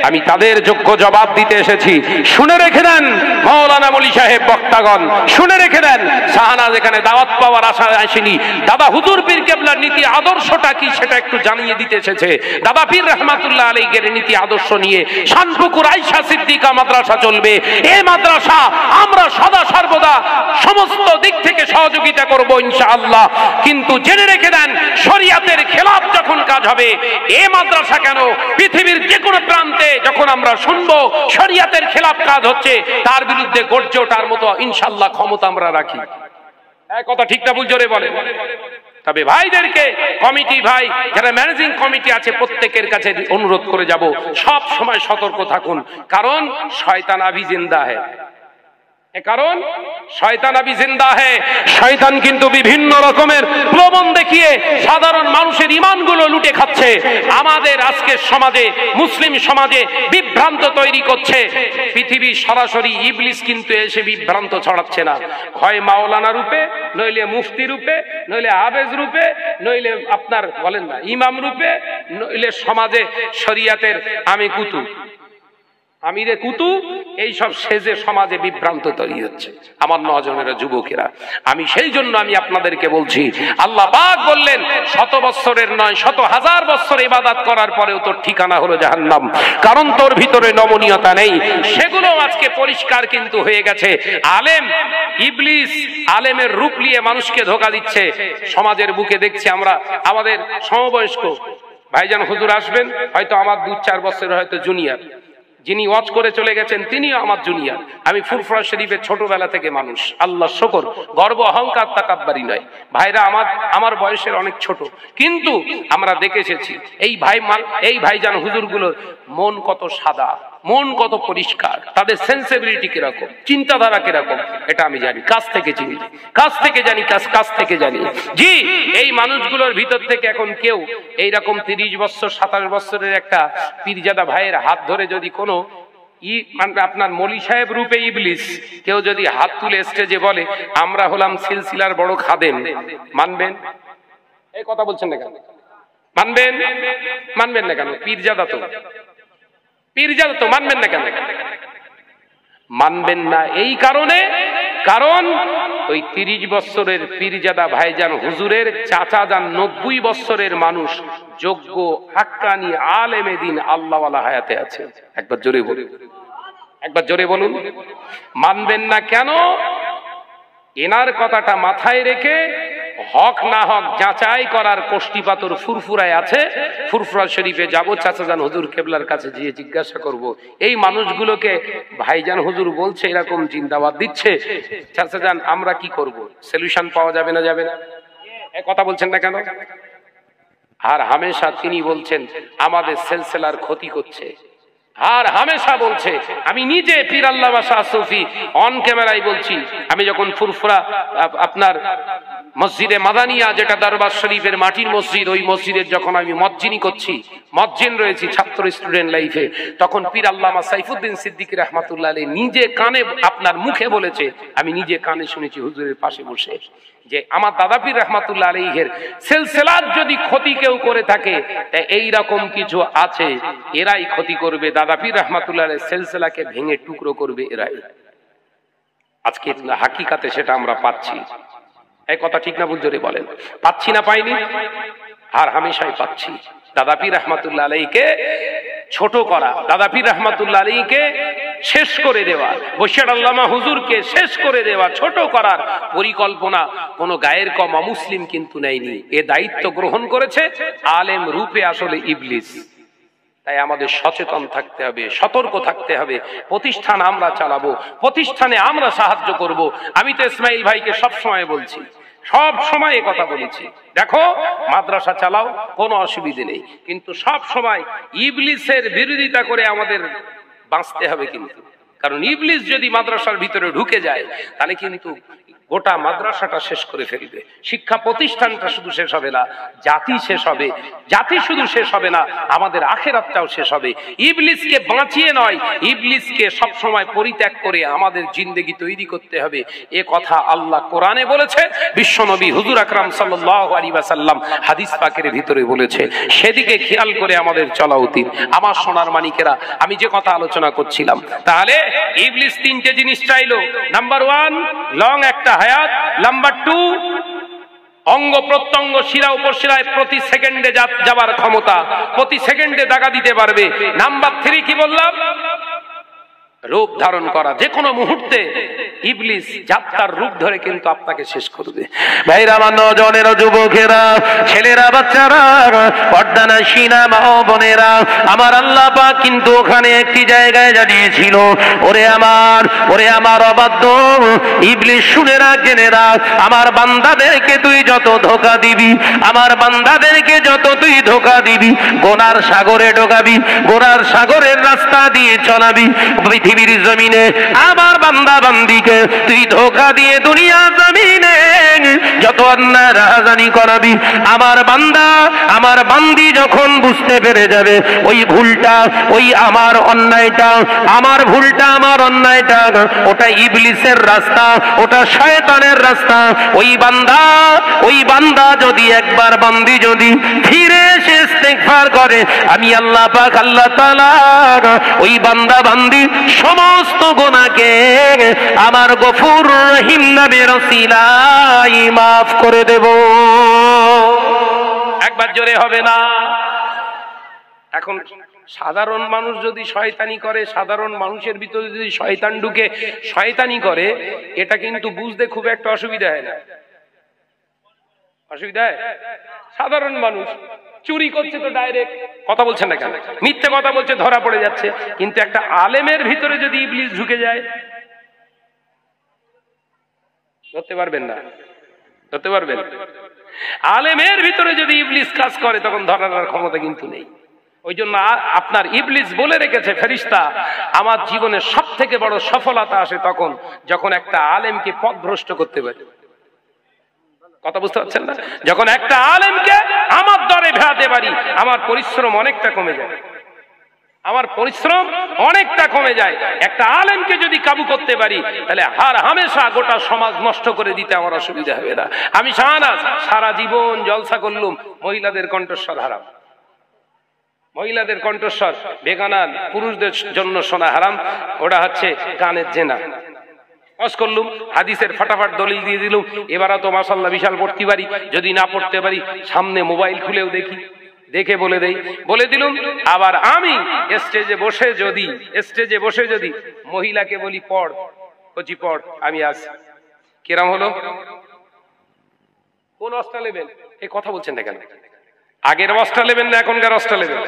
আমি তাদের যোগ্য জবাব দিতে এসেছি। শুনে রেখে দেন মাওলানা মলি সাহেব, বক্তাগণ শুনে রেখে দেন, শাহনাজ এখানে দাওয়াত পাওয়ার আশায় আসেনি, দাদা হুজুর পীর কেবলার নীতি আদর্শটা কি সেটা একটু জানিয়ে দিতে এসেছে। দাদা পীর রহমাতুল্লাহ আলাইহির নীতি আদর্শ নিয়ে শানপুকুর আয়েশা সিদ্দিকা মাদ্রাসা চলবে। এই মাদ্রাসা আমরা সদা সর্বদা সমস্ত দিক থেকে সহযোগিতা করব ইনশাআল্লাহ, কিন্তু জেনে রেখে দেন শরিয়াতের খেলাফ যখন কাজ হবে, এই মাদ্রাসা কেন পৃথিবীর যে কোনো প্রান্তে যখন আমরা শুনবো শরিয়াতের খেলাফ কাজ হচ্ছে, তার বিরুদ্ধে গর্জে ওঠার মতো ইনশাআল্লাহ ক্ষমতা আমরা রাখি। এক কথা ঠিক না ভুল জোরে বলেন। তবে ভাইদেরকে, কমিটি ভাই যারা ম্যানেজিং কমিটি আছে, প্রত্যেকের কাছে অনুরোধ করে যাব, সব সময় সতর্ক থাকুন, কারণ শয়তান আভি জিন্দা হ্যায়। কারণ শয়তান আভি জিন্দা হ্যায়। শয়তান কিন্তু বিভিন্ন রকমের প্রলোভন দেখিয়ে সাধারণ মানুষের ঈমানগুলো লুটে খাচ্ছে। আমাদের আজকের সমাজে, মুসলিম সমাজে বিভ্রান্ত তৈরি করছে। পৃথিবী সরাসরি ইবলিস কিন্তু এসে বিভ্রান্ত ছড়াচ্ছে না, হয় মাওলানা রূপে, নইলে মুফতি রূপে, নইলে হাফেজ রূপে, নইলে আপনার বলেন না ইমাম রূপে, নইলে সমাজে শরিয়াতের আমিরে কুতু এইসব সেজে সমাজে বিভ্রান্ত তৈরি হচ্ছে আমার নজনেরা, যুবকেরা। আমি সেই জন্য আমি আপনাদেরকে বলছি, আল্লাহ পাক বললেন 100 বছরের নয় 100,000 বছর ইবাদত করার পরেও তোর ঠিকানা হলো জাহান্নাম, কারণ তোর ভিতরে নমনীয়তা নেই। সেগুলো আজকে পরিষ্কার কিন্তু হয়ে গেছে। আলেম ইবলিস আলেমের রূপ নিয়ে মানুষকে ধোঁকা দিচ্ছে। সমাজের বুকে দেখছি আমরা, আমাদের সমবয়স্ক ভাইজান হুজুর আসবেন, হয়তো আমার 2-4 বছরের হয়তো জুনিয়র, যিনি ওয়াজ করে চলে গেছেন তিনিও আমার জুনিয়র। আমি ফুরফুরা শরীফের ছোটবেলা থেকে মানুষ, আল্লাহ শুকর, গর্ব অহংকার তাকাব্বারি নয়। ভাইরা আমার বয়সের অনেক ছোট, কিন্তু আমরা দেখে এসেছি এই ভাইজান হুজুরগুলোর মন কত সাদা, মন কত পরিষ্কার, তাদের সেন্সিবিলিটি কিরকম, চিন্তাধারা কিরকম, এটা আমি জানি, কাছ থেকে চিনি, কাছ থেকে জানি। জি, এই মানুষগুলোর ভিতর থেকে এখন কেউ এইরকম 30 বছর 27 বছরের একটা পীরজাদা ভাইয়ের হাত ধরে যদি কোনো আপনার মলি সাহেব রূপে ইবলিস কেউ যদি হাত তুলে স্টেজে বলে আমরা হলাম সিলসিলার বড় খাদেম, মানবেন? এই কথা বলছেন না কেন? মানবেন? মানবেন না কেন? পীরজাদা তো মানবেন না কেন? মানবেন না এই কারণে, কারণ ওই 30 বছরের পীরজাদা ভাইজান হুজুরের চাচা যান 90 বছরের মানুষ, যোগ্য হাক্কানি আলেমে দিন আল্লাহওয়ালা হায়াতে আছে। একবার জোরে বলুন, একবার জোরে বলুন। মানবেন না কেন? এনার কথাটা মাথায় রেখে হক না হক যাচাই করার কোষ্টি পাথর ফুরফুরায় আছে। ফুরফুরা শরীফে যাব, চাচাজান হুজুর কেবলার কাছে গিয়ে জিজ্ঞাসা করব, এই মানুষগুলোকে ভাইজান হুজুর বলছে এরকম জিন্দাবাদ দিচ্ছে, চাচাজান আমরা কি করব? সলিউশন পাওয়া যাবে না? যাবে না? এই কথা বলছেন না কেন? আর হামেশা তিনি বলছেন আমাদের সিলসিলার ক্ষতি করছে, আর হামেশা বলছে, আমি নিজে পীর আল্লামা শাহ সুফি অন ক্যামেরায় বলছি, আমি যখন ফুরফুরা আপনার মসজিদে মাদানিয়া, যেটা দরবার শরীফের মাটির মসজিদ, ওই মসজিদের যখন আমি মজ্জিনি করছি, মজ্জিন রয়েছি ছাত্র স্টুডেন্ট লাইফে, তখন পীর আল্লামা সাইফুদ্দিন সিদ্দিকী রাহমাতুল্লাহ আলাইহি নিজে কানে আপনার মুখে বলেছে, আমি নিজে কানে শুনেছি হুজুরের পাশে বসে, যে আমার দাদা পীর রাহমাতুল্লাহ আলাইহির সিলসিলার যদি ক্ষতি কেউ করে থাকে, তাই এই রকম কিছু আছে, এরাই ক্ষতি করবে, দাদা পীর রাহমাতুল্লাহ আলাইহির সিলসিলাকে ভেঙে টুকরো করবে এরাই। আজকে হাকিকাতে সেটা আমরা পাচ্ছি। এই কথা ঠিক না ভুল জোরে বলেন? পাচ্ছি না পাইনি? আর হামেশাই পাচ্ছি। দাদা পীর রাহমাতুল্লাহ আলাইহিকে ছোট করা, দাদা পীর রাহমাতুল্লাহ আলাইহিকে শেষ করে দেওয়া, বশির আল্লামা হুজুরকে শেষ করে দেওয়া, ছোট করার পরিকল্পনা কোন গায়ের কম অমুসলিম কিন্তু নেয়নি। এ দায়িত্ব গ্রহণ করেছে আলেম রূপে আসলে ইবলিস। তাই আমাদের সচেতন থাকতে হবে, সতর্ক থাকতে হবে। প্রতিষ্ঠান আমরা চালাবো, প্রতিষ্ঠানে আমরা সাহায্য করব। আমি তো ইসমাইল ভাইকে সব সময় বলছি, সব সময় এ কথা বলেছি, দেখো মাদ্রাসা চালাও, কোনো অসুবিধে নেই, কিন্তু সব সময় ইবলিসের বিরোধিতা করে আমাদের বাঁচতে হবে। কিন্তু কারণ ইবলিস যদি মাদ্রাসার ভিতরে ঢুকে যায়, তাহলে কিন্তু গোটা মাদ্রাসাটা শেষ করে ফেলবে। শিক্ষা প্রতিষ্ঠানটা শুধু শেষ হবে না, জাতি শেষ হবে। জাতি শুধু শেষ হবে না, আমাদের আখিরাতটাও শেষ হবে। ইবলিসকে বাঁচিয়ে নয়, ইবলিসকে সব সময় পরিত্যাগ করে আমাদের জিন্দেগি তৈরি করতে হবে। এ কথা আল্লাহ কোরআনে বলেছে, বিশ্বনবী হুজুর আকরাম সাল্লাল্লাহু আলাইহি ওয়াসাল্লাম হাদিস পাকের ভিতরে বলেছে। সেদিকে খেয়াল করে আমাদের চলা উচিত। আমার সোনার মানিকেরা, আমি যে কথা আলোচনা করছিলাম, তাহলে ইবলিস তিনটে জিনিস চাইলো। নাম্বার 1 লং একটা হায়াত, নাম্বার 2 অঙ্গ প্রত্যঙ্গ শিরা উপশিরায় প্রতি সেকেন্ডে যাবার ক্ষমতা, প্রতি সেকেন্ডে দাগা দিতে পারবে। নাম্বার 3 কি বললাম? রূপ ধারণ করা। যে কোনো মুহূর্তে ইবলিস যাত্রার রূপ ধরে কিন্তু আপনাকে শেষ করবে। ভাইরা, আমার নজনেরা, যুবকেরা, ছেলেরা, বাচ্চারা, পর্দানা সিনা মা ও বোনেরা, আমার আল্লাহ পাক কিন্তু ওখানে একটি জায়গায় জানিয়েছিল, ওরে আমার অবাধ্য ইবলিস, শুনে রাখ, জেনে রাখ, আমার বান্দাদেরকে তুই যত ধোঁকা দিবি, আমার বান্দাদেরকে যত তুই ধোঁকা দিবি, গোনার সাগরে ঢোকাবি, গোনার সাগরের রাস্তা দিয়ে চলাবি, পৃথিবীর জমিনে আমার বান্দা বান্দিকে তুই ধোঁকা দিয়ে দুনিয়া জমিনে যত অন্যায় রাহাজানি করাবি, আমার বান্দা আমার বান্দি যখন বুঝতে পেরে যাবে ওই ভুলটা, ওই আমার অন্যায়টা, আমার ভুলটা, আমার অন্যায়টা ওটা ইবলিসের রাস্তা, ওটা শয়তানের রাস্তা, ওই বান্দা যদি একবার, বান্দি যদি ফিরে এসে ইস্তেগফার করে, আমি আল্লাহ পাক, আল্লাহ তাআলা ওই বান্দা বান্দি সমস্ত গুনাহকে আমার গফুর রহিম নামের ওসিলায় মাফ করে দেব। একবার জোরে হবে না? এখন সাধারণ মানুষ যদি শয়তানি করে, সাধারণ মানুষের ভিতরে যদি শয়তান ঢুকে শয়তানি করে, এটা কিন্তু বুঝতে খুব একটা অসুবিধা হয় না। অসুবিধা হয়? সাধারণ মানুষ চুরি করছে তো ডাইরেক্ট, কথা বলছেন না কেন? মিথ্যে কথা বলছে, ধরা পড়ে যাচ্ছে। কিন্তু একটা আলেমের ভিতরে যদি ইবলিস ঢুকে যায়, ধরতে পারবেন না, ধরতে পারবেন? আলেমের ভিতরে যদি ইবলিস কাজ করে, তখন ধরার ক্ষমতা কিন্তু নেই। ওই জন্য আপনার ইবলিস বলে রেখেছে, ফেরেশতা, আমার জীবনের সব থেকে বড় সফলতা আসে তখন যখন একটা আলেমকে পথভ্রষ্ট করতে পারে। কথা বুঝতে পারছেন না? যখন একটা আলেমকে আমার দরে ভেড়াতে পারি, আমার পরিশ্রম অনেকটা কমে যায়। আমার পরিশ্রম অনেকটা কমে যায়। একটা আলেমকে যদি কাবু করতে পারি তাহলে হার হামেশা গোটা সমাজ নষ্ট করে দিতে আমার অসুবিধা হবে না। আমি শাহনাজ সারা জীবন জলসা করলুম, মহিলাদের কণ্ঠস্বর হারাম, মহিলাদের কণ্ঠস্বর বেগানা পুরুষদের জন্য শোনা হারাম, ওটা হচ্ছে কানের জেনা। ওয়াজ করলুম, হাদিসের ফাটাফাট দলিল দিয়ে দিলুম, এবারও তো মাশাআল্লাহ বিশাল পড়তে পারি, যদি না পড়তে পারি সামনে মোবাইল খুলেও দেখি, দেখে বলে দেই, বলে দিলুম। আবার আমি স্টেজে বসে যদি মহিলাকে বলি পড়, কচি পড়, আমি আসি, কিরম হলো? কোন অস্ত্র নেবেন? এই কথা বলছেন না কেন? আগের অস্ত্র নেবেন না এখনকার অস্ত্র নেবেন?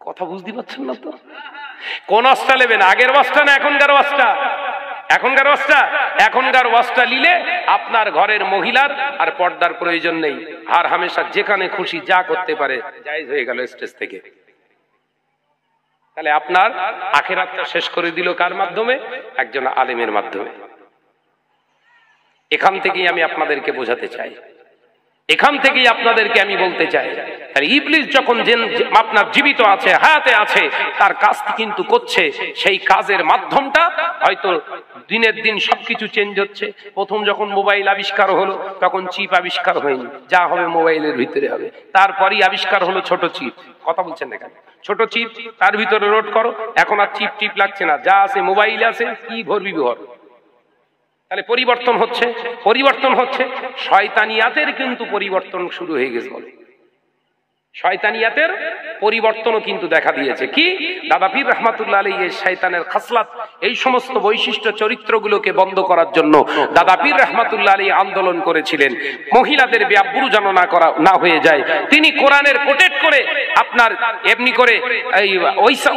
কথা বুঝতে পারছেন না তো? কোন অস্ত্র নেবেন? আগের অস্ত্র না এখনকার অস্ত্র? এখনকার অস্ত্র। এখনকার অস্ত্র নিলে আপনার ঘরের মহিলার আর পর্দার প্রয়োজন নেই, আর হামেশা যেখানে খুশি যা করতে পারে, জায়েজ হয়ে গেল স্টেজ থেকে। তাহলে আপনার আখিরাতটা শেষ করে দিল কার মাধ্যমে? একজন আলেমের মাধ্যমে। এখান থেকেই আমি আপনাদেরকে বোঝাতে চাই, এখান থেকেই আপনাদেরকে আমি বলতে চাই, ইবলিস যখন আপনার জীবিত আছে, হায়াতে আছে, তার কাজ কিন্তু করছে, সেই কাজের মাধ্যমটা হয়তো দিনের দিন সবকিছু চেঞ্জ হচ্ছে। প্রথম যখন মোবাইল আবিষ্কার হলো তখন চিপ আবিষ্কার হয়নি, যা হবে মোবাইলের ভিতরে হবে। তারপরই আবিষ্কার হলো ছোট চিপ। কথা বলছেন না কেন? ছোট চিপ, তার ভিতরে লোড করো, এখন আর চিপ টিপ লাগছে না, যা আছে মোবাইল আছে, কি ভরবি ভর। তাহলে পরিবর্তন হচ্ছে। শয়তানিয়াতের কিন্তু পরিবর্তন শুরু হয়ে গেছে। বলে শয়তানিয়াতের পরিবর্তনও কিন্তু দেখা দিয়েছে। কি? দাদা পীর রহমাতুল্লাহ আলাইহি এই শয়তানের খাসলাত, এই সমস্ত বৈশিষ্ট্য চরিত্রগুলোকে বন্ধ করার জন্য দাদা পীর রহমাতুল্লাহ আলাইহি আন্দোলন করেছিলেন। মহিলাদের বেয়াব্রু যেন না হয়ে যায়, তিনি কোরআনের কোটেট করে আপনার এমনি করে এই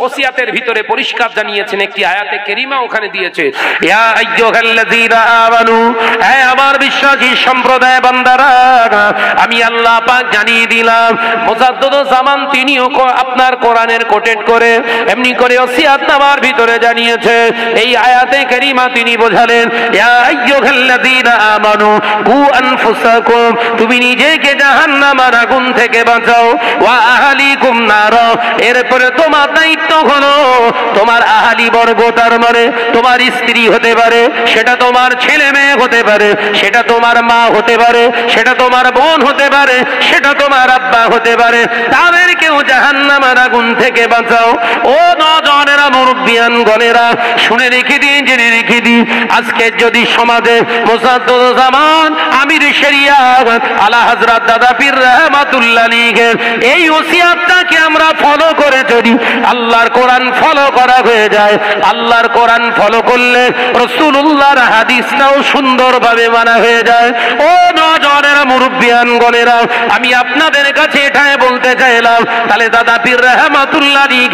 ওসিয়াতের ভিতরে পরিষ্কার জানিয়েছেন। একটি আয়াতে কারিমা ওখানে দিয়েছে, ইয়া আইয়ুহাল্লাযীনা আমানু, হে আমার বিশ্বাসী সম্প্রদায় বান্দারা, আমি আল্লাহ পাক জানিয়ে দিলাম। জামান তিনিও আপনার কোরআনের কোটেট করে এমনি করে ওসিয়াত নামার ভিতরে জানিয়েছে। এই আয়াতে কারিমা তিনি বোঝালেন, ইয়া আইয়ুহাল্লাযীনা আমানু কু আনফুসাকুম, তুমি নিজেকে জাহান্নামের আগুন থেকে বাঁচাও, ওয়া আহলিকুম নার, এরপরে তোমার দায়িত্ব হলো তোমার আহলি বর্গ, তার মানে তোমার স্ত্রী হতে পারে, সেটা তোমার ছেলে মেয়ে হতে পারে, সেটা তোমার মা হতে পারে, সেটা তোমার বোন হতে পারে, সেটা তোমার আব্বা হতে পারে, তাদেরকেও জাহান্নামের আগুন থেকে বাঁচাও। ও নজনেরা, মুরব্বিয়ান গণেরা, শুনে রেখে দিন, জেনে রেখে দিন, আজকে যদি সমাজে মুসাদ্দুজ্জামান আমির শরিয়াত আলা হযরত দাদা পীর রহমাতুল্লাহ আলাইহির এই ওসিয়াতটাকে আমরা ফলো করে যদি আল্লাহর কোরআন ফলো করা হয়ে যায়, আল্লাহর কোরআন ফলো করলে রাসূলুল্লাহর হাদিসটাও সুন্দরভাবে মানা হয়ে যায়। ও নজনেরা, মুরব্বিয়ান গণেরা, আমি আপনাদের কাছে এটাই বলতে চাইলাম, তাহলে দাদা পীর রহমাতুল্লাহ আলাইহি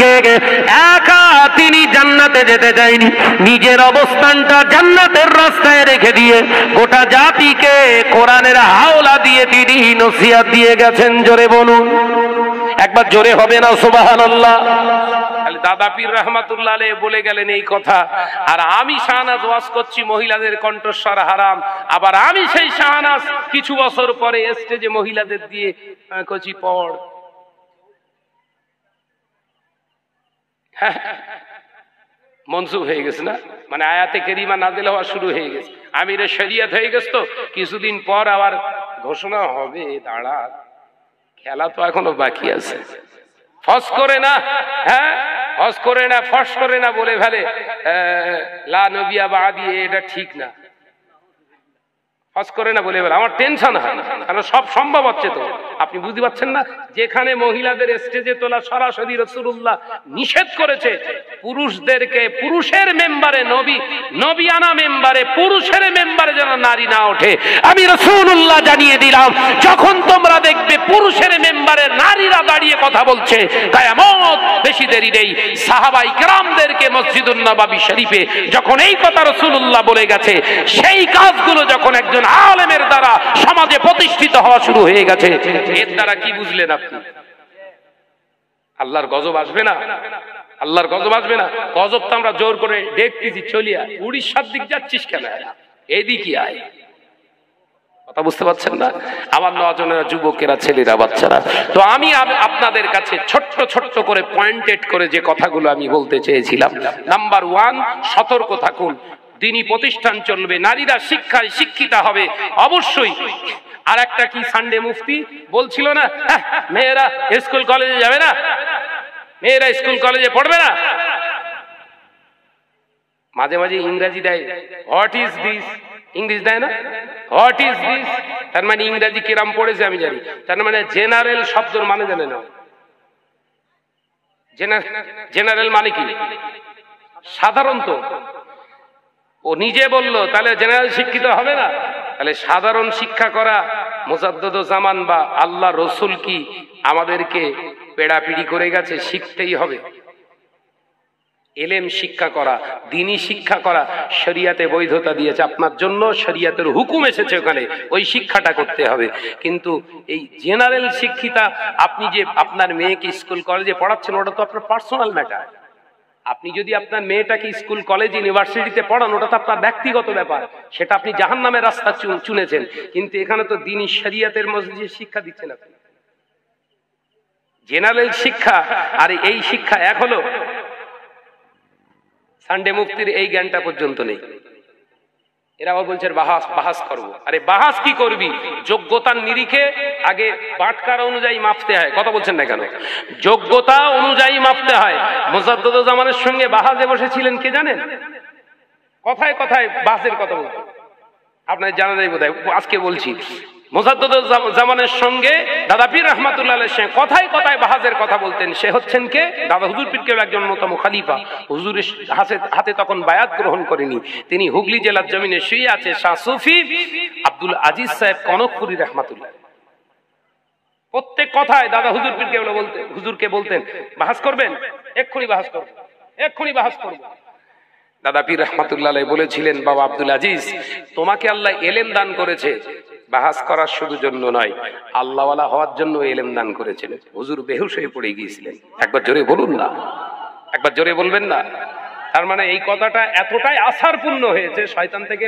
একা তিনি জান্নাতে যেতে চাইনি, নিজের অবস্থানটা জান্নাতের রাস্তায় রেখে দিয়ে গোটা জাতিকে কোরআনের হাওলা দিয়ে তিনি নসিহত দিয়ে গেছেন। জোরে বলুন, একবার জোরে হবে না সুবহানাল্লাহ? দাদা পীর রহমাতুল্লাহ আলাইহি বলে গেলেন এই কথা, আর আমি শাহনাজ ওয়াজ করছি মহিলাদের কণ্ঠস্বর হারাম। আবার আমি সেই শাহনাজ কিছু বছর পরে স্টেজে মহিলাদের দিয়ে কচি পড়, মনসুখ হয়ে গেছে না, মানে আয়াতে কারিমা নাযিল হওয়া শুরু হয়ে গেছে, আমিরে শরিয়ত হয়ে গেছে। তো কিছুদিন পর আবার ঘোষণা হবে, দাঁড়া, খেলা তো এখনো বাকি আছে। ফস করে না, হ্যাঁ ফস করে না, ফস করে না বলে ফেলে লা নবিয়া বাদি, এটা ঠিক না। ফস করে না বলে ফেলে, আমার টেনশন হয়, কারণ সব সম্ভব হচ্ছে। তো আপনি বুঝতে পারছেন না, যেখানে মহিলাদের স্টেজে তোলা সরাসরি রাসূলুল্লাহ নিষেধ করেছে, পুরুষদেরকে পুরুষের মেম্বারে, নবিয়ানা মেম্বারে, পুরুষের মেম্বারে যেন নারী না ওঠে। আমি রাসূলুল্লাহ জানিয়ে দিলাম, যখন তোমরা দেখবে পুরুষের মেম্বারে নারীরা দাঁড়িয়ে কথা বলছে, কিয়ামত বেশি দেরি নেই। সাহাবায়ে কেরামদেরকে মসজিদুন নববী শরীফে যখন এই কথা রাসূলুল্লাহ বলে গেছে, সেই কাজগুলো যখন একজন আলেমের দ্বারা সমাজে প্রতিষ্ঠিত হওয়া শুরু হয়ে গেছে, এর দ্বারা কি বুঝলেন আপনি? আল্লাহর গজব আসবে না? আল্লাহর গজব আসবে না? গজব তো আমরা জোর করে দেখতেছি, চলিয়া উড়িষ্যার দিক যাচ্ছিস কেন, এদিকে আয়। কথা বুঝতে পারছেন না? আমার নজনেরা, যুবকেরা, ছেলেরা, বাচ্চারা, তো আমি আপনাদের কাছে ছোট্ট ছোট্ট করে পয়েন্টেড করে যে কথাগুলো আমি বলতে চেয়েছিলাম, নাম্বার 1, সতর্ক থাকুন। দিনী প্রতিষ্ঠান চলবে, নারীরা শিক্ষায় শিক্ষিতা হবে অবশ্যই। আর একটা কি সানডে মুফতি বলছিল না, মেয়েরা স্কুল কলেজে যাবে না, মেয়েরা স্কুল কলেজে পড়বে না। মাঝে মাঝে ইংরেজি দেয়, হোয়াট ইজ দিস, ইংলিশ দেয় না, হোয়াট ইজ দিস, তার মানে ইংরেজি কিরাম পড়েছে আমি জানি, তার মানে জেনারেল শব্দের মানে জানে না। জেনারেল মানে কি? সাধারণত। ও নিজে বললো, তাহলে জেনারেল শিক্ষিত হবে না? তাহলে সাধারণ শিক্ষা করা মুজাদ্দিদ জামান বা আল্লাহ রসুল কি আমাদেরকে পেড়াপিড়ি করে গেছে? শিখতেই হবে। এলেম শিক্ষা করা, দ্বীনি শিক্ষা করা শরিয়াতে বৈধতা দিয়েছে আপনার জন্য, শরিয়াতের হুকুম এসেছে ওখানে, ওই শিক্ষাটা করতে হবে। কিন্তু এই জেনারেল শিক্ষিতা, আপনি যে আপনার মেয়েকে স্কুল কলেজে পড়াচ্ছেন, ওটা তো আপনার পার্সোনাল ম্যাটার। আপনি যদি আপনার মেয়েটাকে স্কুল কলেজ ইউনিভার্সিটিতে পড়ান, ওটা তো আপনার ব্যক্তিগত ব্যাপার, সেটা আপনি জাহান্নামের রাস্তা চুনেছেন। কিন্তু এখানে তো দ্বীনি শরিয়াতের মধ্যে শিক্ষা দিচ্ছেন আপনি। জেনারেল শিক্ষা আর এই শিক্ষা এক হলো। সানডে মুফতির এই জ্ঞানটা পর্যন্ত নেই। এরা আবার বলছে বাহাস করবো। আরে বাহাস কি করবি? যোগ্যতার নিরিখে আগে বাটকার অনুযায়ী মাপতে হয়। কথা বলছেন না কেন? যোগ্যতা অনুযায়ী মাপতে হয়। মুজাদ্দিদ জামানের সঙ্গে বাহাজে বসেছিলেন কে জানেন? কথায় কথায় বাহাসের কথা বলতেন, আপনার জানা নেই বোধহয়, আজকে বলছি। মুজাদ্দিদ জামানের সঙ্গে দাদা পীর রহমাতুল্লাহ আলাইহির সঙ্গে কথায় কথায় বাহাজের কথা বলতেন। সে হচ্ছেন কে? দাদা হুজুর পীর কেবলার একজন অন্যতম খলিফা। হুজুরের হাতে তখন বায়াত গ্রহণ করেনি, তিনি হুগলি জেলার জমিনে শুয়ে আছে। শাহ সুফি আব্দুল আজিজ সাহেব কনকপুরী রহমাতুল্লাহ প্রত্যেক কথায় দাদা হুজুর পীর কেবলা বলতেন, হুজুরকে বলতেন, বাহাস করবেন? এক্ষুনি বাহাস করবেন, এক্ষুনি বাহাস করবেন। দাদা পীর রহমাতুল্লাহ আলাইহি বলেছিলেন, বাবা আব্দুল আজিজ, তোমাকে আল্লাহ এলেম দান করেছে, বাহাস করার শুধু জন্য নয়, আল্লাহওয়ালা হওয়ার জন্য এলেম দান করেছেন। হুজুর বেহুশ হয়ে পড়ে গিয়েছিলেন। একবার জোরে বলুন না, একবার জোরে বলবেন না? তার মানে এই কথাটা এতটাই আসারপূর্ণ হয়েছে, শয়তান থেকে,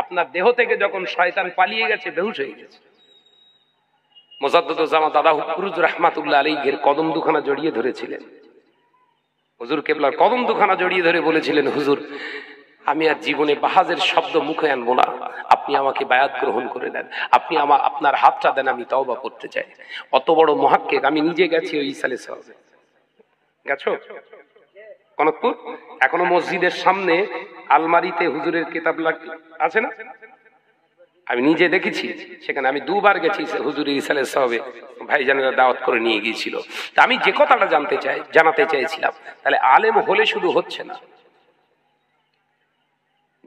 আপনার দেহ থেকে যখন শয়তান পালিয়ে গেছে, বেহুশ হয়ে গেছে। মুজাদ্দিদ জামান দাদা হুজুর রহমাতুল্লাহ আলাইহির কদম দুখানা জড়িয়ে ধরেছিলেন। হুজুর কেবলার কদম দুখানা জড়িয়ে ধরে বলেছিলেন, হুজুর, আমি আর জীবনে বাহাজের শব্দ মুখে আনবো না, আপনি আমাকে বায়াত গ্রহণ করে নেন, আপনি আপনার হাতটা দেন, আমি তওবা করতে চাই। অত বড় মুহাক্কিক, আমি নিজে গেছি ওই ইসালে সাহেবে। গেছো কনকপুর? এখনো মসজিদের সামনে আলমারিতে হুজুরের কিতাব আছে না? আমি নিজে দেখেছি, সেখানে আমি 2 বার গেছি হুজুরের ইসালে সাহেবে, ভাইজানেরা দাওয়াত করে নিয়ে গিয়েছিল। তা আমি যে কথাটা জানাতে চাইছিলাম, তাহলে আলেম হলে শুধু হচ্ছে না।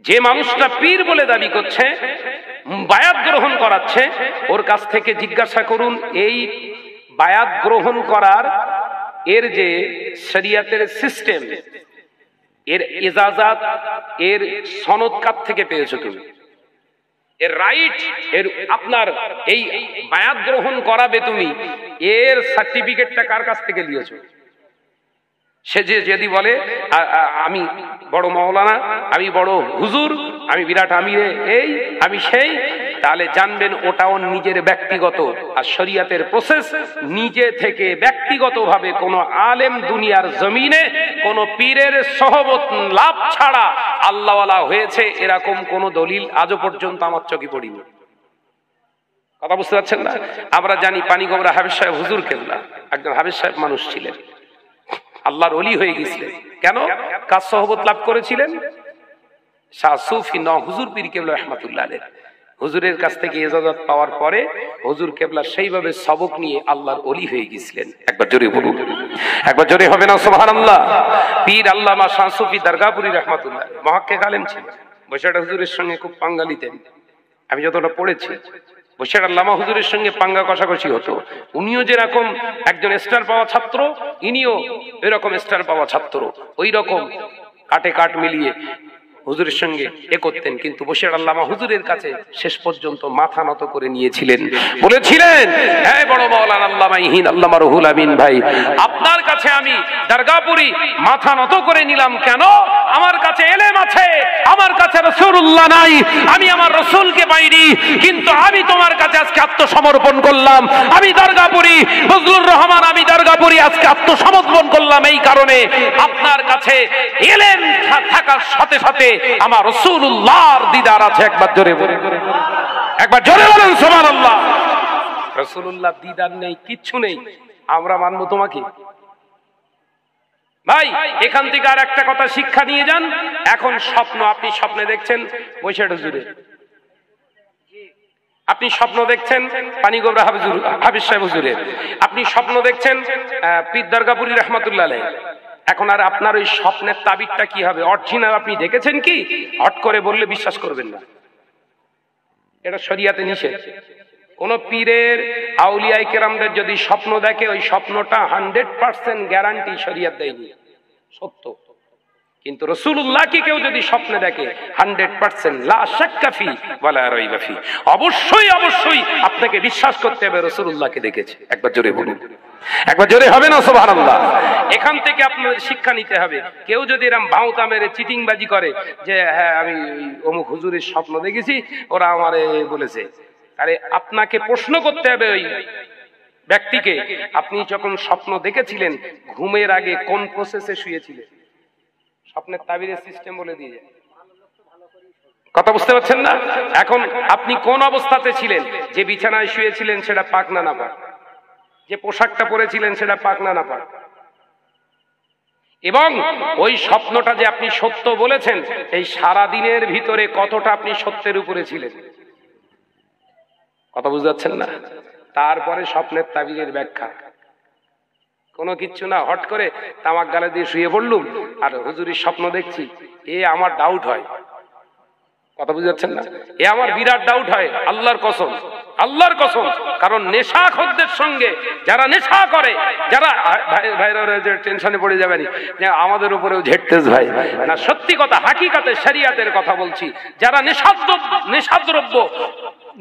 যে মানুষটা পীর বলে দাবি করছে, বায়াত গ্রহণ করাচ্ছে, ওর কাছ থেকে জিজ্ঞাসা করুন, এই বায়াত গ্রহণ করার এর যে শরিয়াতের সিস্টেম, এর ইজাজাত, এর সনদ কার থেকে পেয়েছো তুমি? এর রাইট, এর আপনার এই বায়াত গ্রহণ করাবে তুমি, এর সার্টিফিকেটটা কার কাছ থেকে নিয়েছো? সে যদি বলে আমি বড় মাওলানা, আমি বড় হুজুর, আমি বিরাট আমিরে, এই আমি সেই, তাহলে জানবেন ওটাও নিজের ব্যক্তিগত। আর শরিয়াতের প্রসেস, নিজে থেকে ব্যক্তিগতভাবে কোন আলেম দুনিয়ার জমিনে কোন পীরের সহবত লাভ ছাড়া আল্লাহওয়ালা হয়েছে এরকম কোন দলিল আজও পর্যন্ত আমার চোখে পড়িনি। কথা বুঝতে পারছেন না? আমরা জানি পানিগোবরা হাফেজ সাহেব হুজুর কেবলা একজন হাফেজ সাহেব মানুষ ছিলেন, আল্লাহর ওলি হয়ে গেছিলেন। কেন? কার সহবত লাভ করেছিলেন? শাহ সুফি হুজুর পীর কেবলা রহমাতুল্লাহ আলাইহি। হুজুরের কাছ থেকে ইজাজত পাওয়ার পরে হুজুর কেবলা সেইভাবে সবক নিয়ে আল্লাহর ওলি হয়ে গেছিলেন। একবার জোরে বলুন, একবার জোরে হবে না সুবহানাল্লাহ? পীর আল্লামা শাহ সুফি দরগাপুরি রহমাতুল্লাহ মুহাক্কিক আলেম ছিলেন। বৈশাখ হুজুরের সঙ্গে খুব পাঙ্গা নিতেন। আমি যতটা পড়েছি, বৈশাখ আল্লামা হুজুরের সঙ্গে পাঙ্গা কষাকষি হতো। উনিও যেরকম একজন স্টার পাওয়া ছাত্র, ইনিও এরকম স্টার পাওয়া ছাত্র, ওই রকম কাটে কাট মিলিয়ে হুজুরের সঙ্গে এ করতেন। কিন্তু বশির আল্লামা হুজুরের কাছে শেষ পর্যন্ত মাথা নত করে নিয়েছিলেন, বলেছিলেন, হ্যাঁ বড় মাওলানা আল্লামা ইহিন আল্লামা রুহুল আমিন ভাই, আপনার কাছে আমি দরগাপুরি মাথা নত করে নিলাম। কেন? আমার কাছে এলেম আছে, আমার কাছে রাসূলুল্লাহ নাই, আমি আমার রাসূলকে পাইনি, কিন্তু আমি তোমার কাছে আজকে আত্মসমর্পণ করলাম। আমি দরগাপুরি ফজলুর রহমান, আমি দরগাপুরি আজকে আত্মসমর্পণ করলাম এই কারণে আপনার কাছে এলেম থাকার সাথে সাথে আমার রাসূলুল্লাহর দিদার আছে। একবার জোরে বলেন, একবার জোরে বলেন সুবহানাল্লাহ। রাসূলুল্লাহ দিদার নেই, কিচ্ছু নেই, আমরা মানবো তোমাকে? ভাই এখান থেকে আর একটা কথা শিক্ষা নিয়ে যান। এখন স্বপ্ন, আপনি স্বপ্নে দেখছেন বৈশাখ হুজুরে, আপনি স্বপ্ন দেখছেন পানিগোবরা হাফিজ সাহেব হুজুরের, আপনি স্বপ্ন দেখছেন পীর দরগাপুরি রহমাতুল্লাহ আলাইহি। এখন আর আপনার ওই স্বপ্নের তাবিরটা কি হবে? অরিজিনাল আপনি দেখেছেন কি? হট করে বললে বিশ্বাস করবেন না, এটা শরিয়াতে নিষেধ। কোন পীরের আউলিয়ায়ে কেরামদের যদি স্বপ্ন দেখে, ওই স্বপ্নটা 100% গ্যারান্টি শরিয়ত দেয়নি, সত্য। কিন্তু রাসূলুল্লাহকে কেউ যদি স্বপ্নে দেখে 100% লা শাক্কা ফি ওয়ালা রাইবা ফি, অবশ্যই অবশ্যই আপনাকে বিশ্বাস করতে হবে রাসূলুল্লাহকে দেখেছে। একবার জোরে বলুন, একবার জোরে হবে না সুবহানাল্লাহ। এখান থেকে আপনাদের শিক্ষা নিতে হবে। কেউ যদি এরকম ভাউতা মেরে চিটিংবাজি করে যে হ্যাঁ আমি অমুক হুজুরের স্বপ্ন দেখেছি, ওরা আমারে বলেছে, আরে আপনাকে প্রশ্ন করতে হবে ওই ব্যক্তিকে, আপনি যখন স্বপ্ন দেখেছিলেন ঘুমের আগে কোন প্রসেসে শুয়েছিলেন? স্বপ্নের তাবিরের সিস্টেম বলে দিয়ে যায়। কথা বুঝতে পারছেন না? এখন আপনি কোন অবস্থাতে ছিলেন? যে বিছানায় শুয়েছিলেন সেটা পাক না পাক, যে পোশাকটা পরেছিলেন সেটা পাক না পাক, এবং ওই স্বপ্নটা যে আপনি সত্য বলেছেন এই সারা দিনের ভিতরে কতটা আপনি সত্যের উপরে ছিলেন। কথা বুঝতে পারছেন না? তারপরে স্বপ্নের তাবিরের ব্যাখ্যা। কোনো কিচ্ছু না, হট করে তামাক গালে দিয়ে শুয়ে পড়লুম আর হুজুরের স্বপ্ন দেখছি, এ আমার ডাউট হয়। কথা বুঝতে পারছেন না? এ আমার বিরাট ডাউট হয়, আল্লাহর কসম, আল্লাহর কসম। কারণ নেশাখোরদের সঙ্গে যারা নেশা করে, যারা ভাইরা টেনশনে পড়ে যাবেন যে আমাদের উপরেও ঝেড়তেছ ভাই, না সত্যি কথা, হাকিকাতে শরিয়াতের কথা বলছি। যারা নেশাদ্রব্য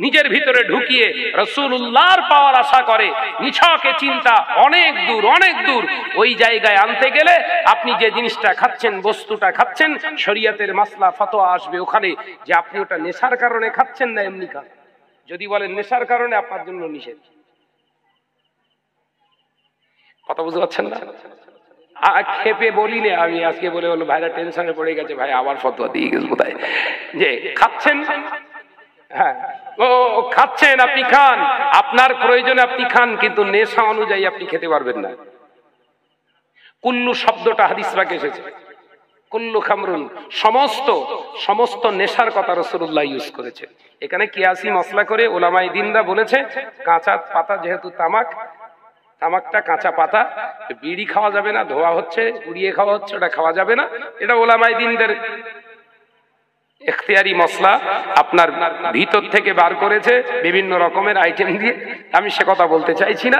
নিজের ভিতরে ঢুকিয়ে রাসূলুল্লাহর পাওয়ার আশা করে, নিছকে চিন্তা অনেক দূর অনেক দূর, ওই জায়গায় আনতে গেলে আপনি যে জিনিসটা খাচ্ছেন, বস্তুটা খাচ্ছেন, শরিয়তের মাসলা ফতোয়া আসবে ওখানে যে আপনি ওটা নেশার কারণে খাচ্ছেন না এমনি খান। যদি বলেন নেশার কারণে, আপনার জন্য নিষেধ। কথা বুঝতে পারছেন না? খেপে বলি না আমি, আজকে বলে বলো ভাইরা টেনশনে পড়ে গেছে, ভাই আবার ফতোয়া দিয়ে গেছে বোধহয়, যে খাচ্ছেন, হ্যাঁ ও খাচ্ছেন, আপনি খান, আপনার প্রয়োজনে আপনি খান, কিন্তু নেশা অনুযায়ী আপনি খেতে পারবেন না। কুল্লু শব্দটা হাদিস পাকে এসেছে, কুল্লু খামরুন, সমস্ত সমস্ত নেশার কথা রাসূলুল্লাহ ইউজ করেছে। এখানে কিয়াসি মসলা করে ওলামায়ে দ্বীনরা বলেছে কাঁচা পাতা, যেহেতু তামাকটা কাঁচা পাতা, বিড়ি খাওয়া যাবে না, ধোয়া হচ্ছে, পুড়িয়ে খাওয়া হচ্ছে, ওটা খাওয়া যাবে না। এটা ওলামায়ে দ্বীনদের ইখতিয়ারি মসলা আপনার ভিতর থেকে বার করেছে বিভিন্ন রকমের আইটেম দিয়ে, আমি সে কথা বলতে চাইছি না,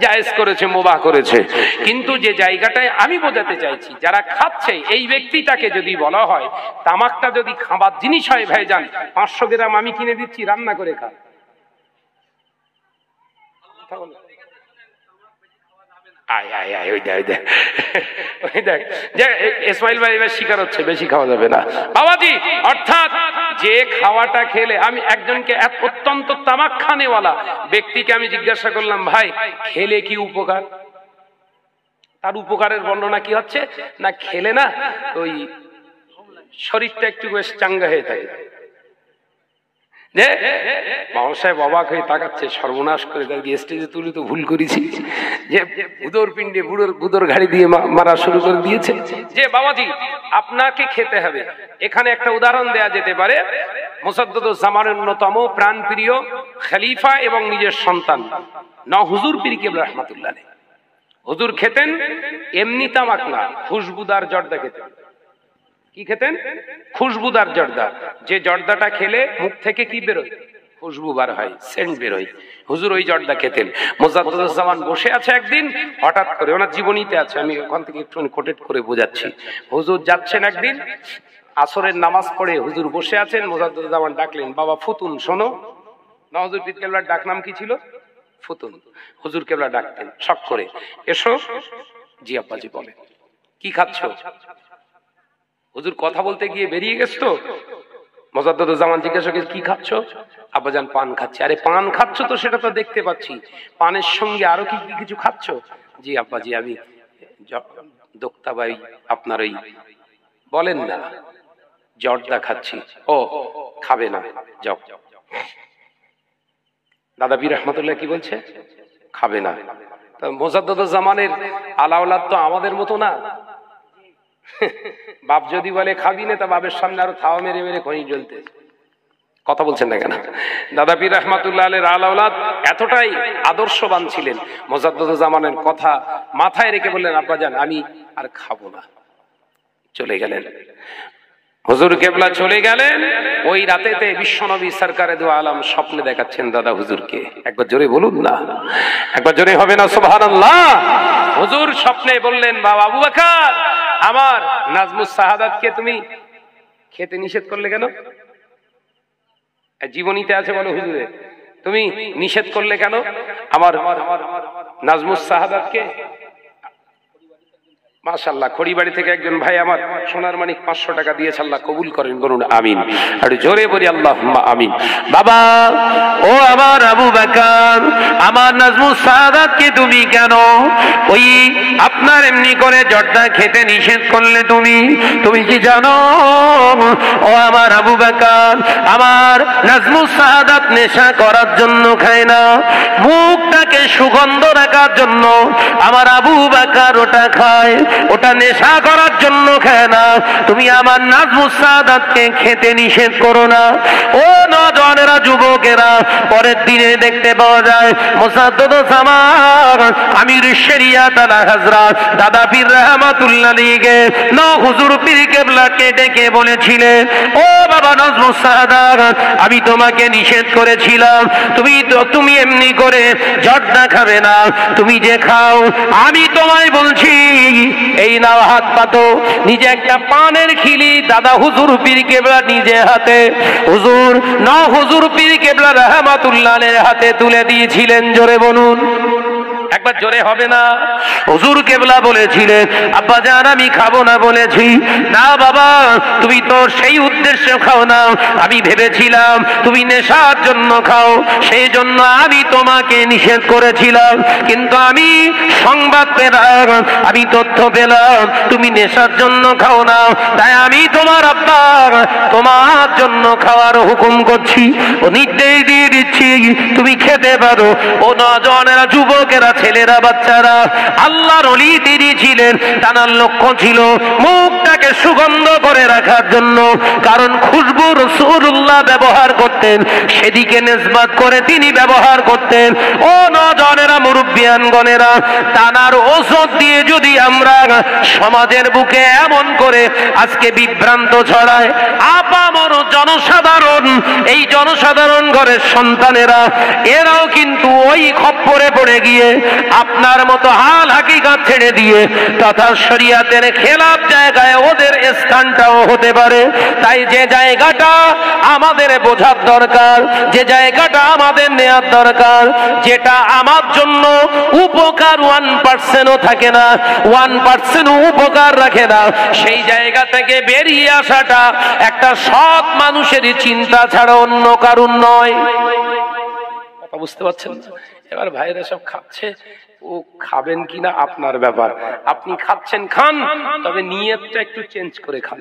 জায়েজ করেছে, মুবাহ করেছে। কিন্তু যে জায়গাটায় আমি বোঝাতে চাইছি, যারা খাচ্ছে এই ব্যক্তিটাকে যদি বলা হয় তামাকটা যদি খাবার জিনিস হয় ভাইজান, 500 গ্রাম আমি কিনে দিচ্ছি, রান্না করে খা। ইসমাইল ভাই এবার শিকার হচ্ছে, বেশি খাওয়া যাবে না বাবাজি। অর্থাৎ যে খাওয়াটা খেলে, আমি একজনকে অত্যন্ত তামাক খানেওয়ালা ব্যক্তিকে আমি জিজ্ঞাসা করলাম, ভাই খেলে কি উপকার? তার উপকারের বর্ণনা কি হচ্ছে না, খেলে না ওই শরীরটা একটু বেশ চাঙ্গা হয়ে থাকে। মামা সাহেব অবাক হয়ে তাকাচ্ছে, সর্বনাশ করে তাকে স্টেজে তুলে তো ভুল করেছি, যে বুদর পিণ্ডে বুদর ঘাড়ি দিয়ে মারা শুরু করে দিয়েছে। যে বাবাজি আপনাকে খেতে হবে। এখানে একটা উদাহরণ দেয়া যেতে পারে, মুসাদ্দুজ্জামানের অন্যতম প্রাণপ্রিয় খলিফা এবং নিজের সন্তান হুজুর পীর কেবলা রাহমাতুল্লাহ আলাইহি, হুজুর খেতেন এমনি তামাক না, খুশবুদার জর্দা খেতেন। কি খেতেন? খুশবুদার জর্দা। যে জর্দাটা খেলে মুখ থেকে কি বেরোয়? খুশবু বার হয়, সেন্ট বেরোয়। হুজুর ওই জর্দা খেতেন। মুজাদ্দুজ্জামান বসে আছে একদিন, হঠাৎ করে, ওনার জীবনীতে আছে, আমি ওখান থেকে একটু কোটেট করে বোঝাচ্ছি। হুজুর যাচ্ছেন একদিন, আসরের নামাজ পড়ে হুজুর বসে আছেন, মুজাদ্দুজ্জামান ডাকলেন, বাবা ফুতুন শোনো। না, হুজুর পীর কেবলার ডাক নাম কি ছিল? ফুতুন। হুজুর কেবলা ডাকতেন শখ করে, এসো। জি আব্বাজি বলেন। কি খাচ্ছ? হুজুর কথা বলতে গিয়ে বেরিয়ে গেছ তো। মোজাদ্দেদুজ্জামান জিজ্ঞাসা করে কি খাচ্ছ? আব্বাজান পান খাচ্ছি। আরে পান খাচ্ছ তো সেটা তো দেখতে পাচ্ছি, পানের সঙ্গে আরো কি কিছু খাচ্ছ? জি আব্বাজি আমি দোক্তাবাই আপনার ওই বলেন না জর্দা খাচ্ছি। ও খাবে না, যাও। দাদা পীর রহমাতুল্লাহ কি বলছে? খাবে না। মোজাদ্দেদুজ্জামানের আলাওলাদ তো আমাদের মতো না। বাপ যদি বলে খাবি না, তা বাপের সামনে আরো থাওয়া মেরে মেরে খনি জ্বলতে। কথা বলছেন না কেন? দাদা পীর রহমাতুল্লাহ আলাইহির আলাওলাদ এতটাই আদর্শবান ছিলেন, মোজাদ্দেদুজ্জামানের কথা মাথায় রেখে বললেন আব্বাজান আমি আর খাবো না, চলে গেলেন। হুজুর কেবলা চলে গেলেন। ওই রাতেতে বিশ্বনবী সরকারে দু আলম স্বপ্নে দেখাচ্ছেন দাদা হুজুরকে। একবার জোরে বলুন না, একবার জোরে হবে না সুবহানাল্লাহ। হুজুর স্বপ্নে বললেন বাবা আবু বকর, আমার নাজমুস শাহাদাতকে তুমি খেতে নিষেধ করলে কেন? জীবনীতে আছে বলো হুজুরে, তুমি নিষেধ করলে কেন আমার নাজমুস শাহাদাতকে? মাশাআল্লাহ, খড়িবাড়ি থেকে একজন ভাই আমার সোনার মানিক 500 টাকা দিয়েছে, আল্লাহ কবুল করেন, বলুন আমিন। আর জোরে বলি আল্লাহুম্মা আমিন। বাবা ও আমার আবু বকর, আমার নাজমুস শাহাদাতকে তুমি কেন ওই আপনার এমনি করে জর্দা খেতে নিষেধ করলে? তুমি কি জানো ও আমার আবু বকর, আমার নাজমুস শাহাদাত নেশা করার জন্য খায় না, মুখটাকে সুগন্ধ রাখার জন্য আমার আবু বকর ওটা খায়, ওটা নেশা করার জন্য খায় না। তুমি আমার নাজমুস শাহাদাতকে খেতে নিষেধ করো না। ও নওজওয়ানেরা, যুবকেরা, পরের দিনে দেখতে পাওয়া যায় মোজাদ্দেদুজ্জামান আমির শরিয়াত আলা হযরত দাদা পীর রহমাতুল্লাহ আলাইহি না হুজুর পীর কেবলাকে ডেকে বলেছিলেন, ও বাবা নাজমুস শাহাদাত, আমি তোমাকে নিষেধ করেছিলাম, তুমি এমনি করে জর্দা খাবে না, তুমি যে খাও, আমি তোমায় বলছি এই নাও হাত পাতো। নিজে একটা পানের খিলি দাদা হুজুর পীর কেবলা নিজে হাতে হুজুর পীর কেবলা রহমাতুল্লাহ আলাইহির হাতে তুলে দিয়েছিলেন। জোরে বলুন, একবার জোরে হবে না? হুজুর কেবলা বলেছিলেন আব্বাজান আমি খাবো না, বলেছি না বাবা তুমি তো সেই উদ্দেশ্যে খাও না, আমি ভেবেছিলাম তুমি নেশার জন্য খাও, সেই জন্য আমি তোমাকে নিষেধ করেছিলাম, কিন্তু আমি সংবাদ পেলাম, আমি তথ্য পেলাম তুমি নেশার জন্য খাও না, তাই আমি তোমার আব্বা তোমার জন্য খাওয়ার হুকুম করছি, ও নির্দেশ দিয়ে দিচ্ছি তুমি খেতে পারো। ও নওজওয়ানেরা, যুবকেরা, ছেলেরা, বাচ্চারা, আল্লাহর ওলি তিনি ছিলেন, তার লক্ষ্য ছিল মুখটাকে সুগন্ধ করে রাখার জন্য, কারণ খুশবু রাসূলুল্লাহ ব্যবহার করতেন, সেদিকে নিসবত করে তিনি ব্যবহার করতেন। ও নওজওয়ানেরা, মুরব্বিয়ানগণেরা, তানার ওষুধ দিয়ে যদি আমরা সমাজের বুকে এমন করে আজকে বিভ্রান্ত ছড়ায়, আপামর জনসাধারণ, এই জনসাধারণ ঘরের সন্তানেরা এরাও কিন্তু ওই খপ্পরে পড়ে গিয়ে আপনার মতো হাল হাকিকত ছেড়ে দিয়ে তথা শরিয়াতের খেলাফ জায়গায় ওদের স্থানটাও হতে পারে। তাই যে জায়গাটা আমাদের বোঝার দরকার, যে জায়গাটা আমাদের নেয়ার দরকার, যেটা আমার জন্য উপকার 1%ও থাকে না, 1%ও উপকার রাখে না, সেই জায়গা থেকে বেরিয়ে আসাটা একটা সৎ মানুষেরই চিন্তা ছাড়া অন্য কারণ নয়। কথা বুঝতে পারছেন? এবার ভাইরা সব খাচ্ছে, ও খাবেন কিনা আপনার ব্যাপার, আপনি খাচ্ছেন খান, তবে নিয়তটা একটু চেঞ্জ করে খান।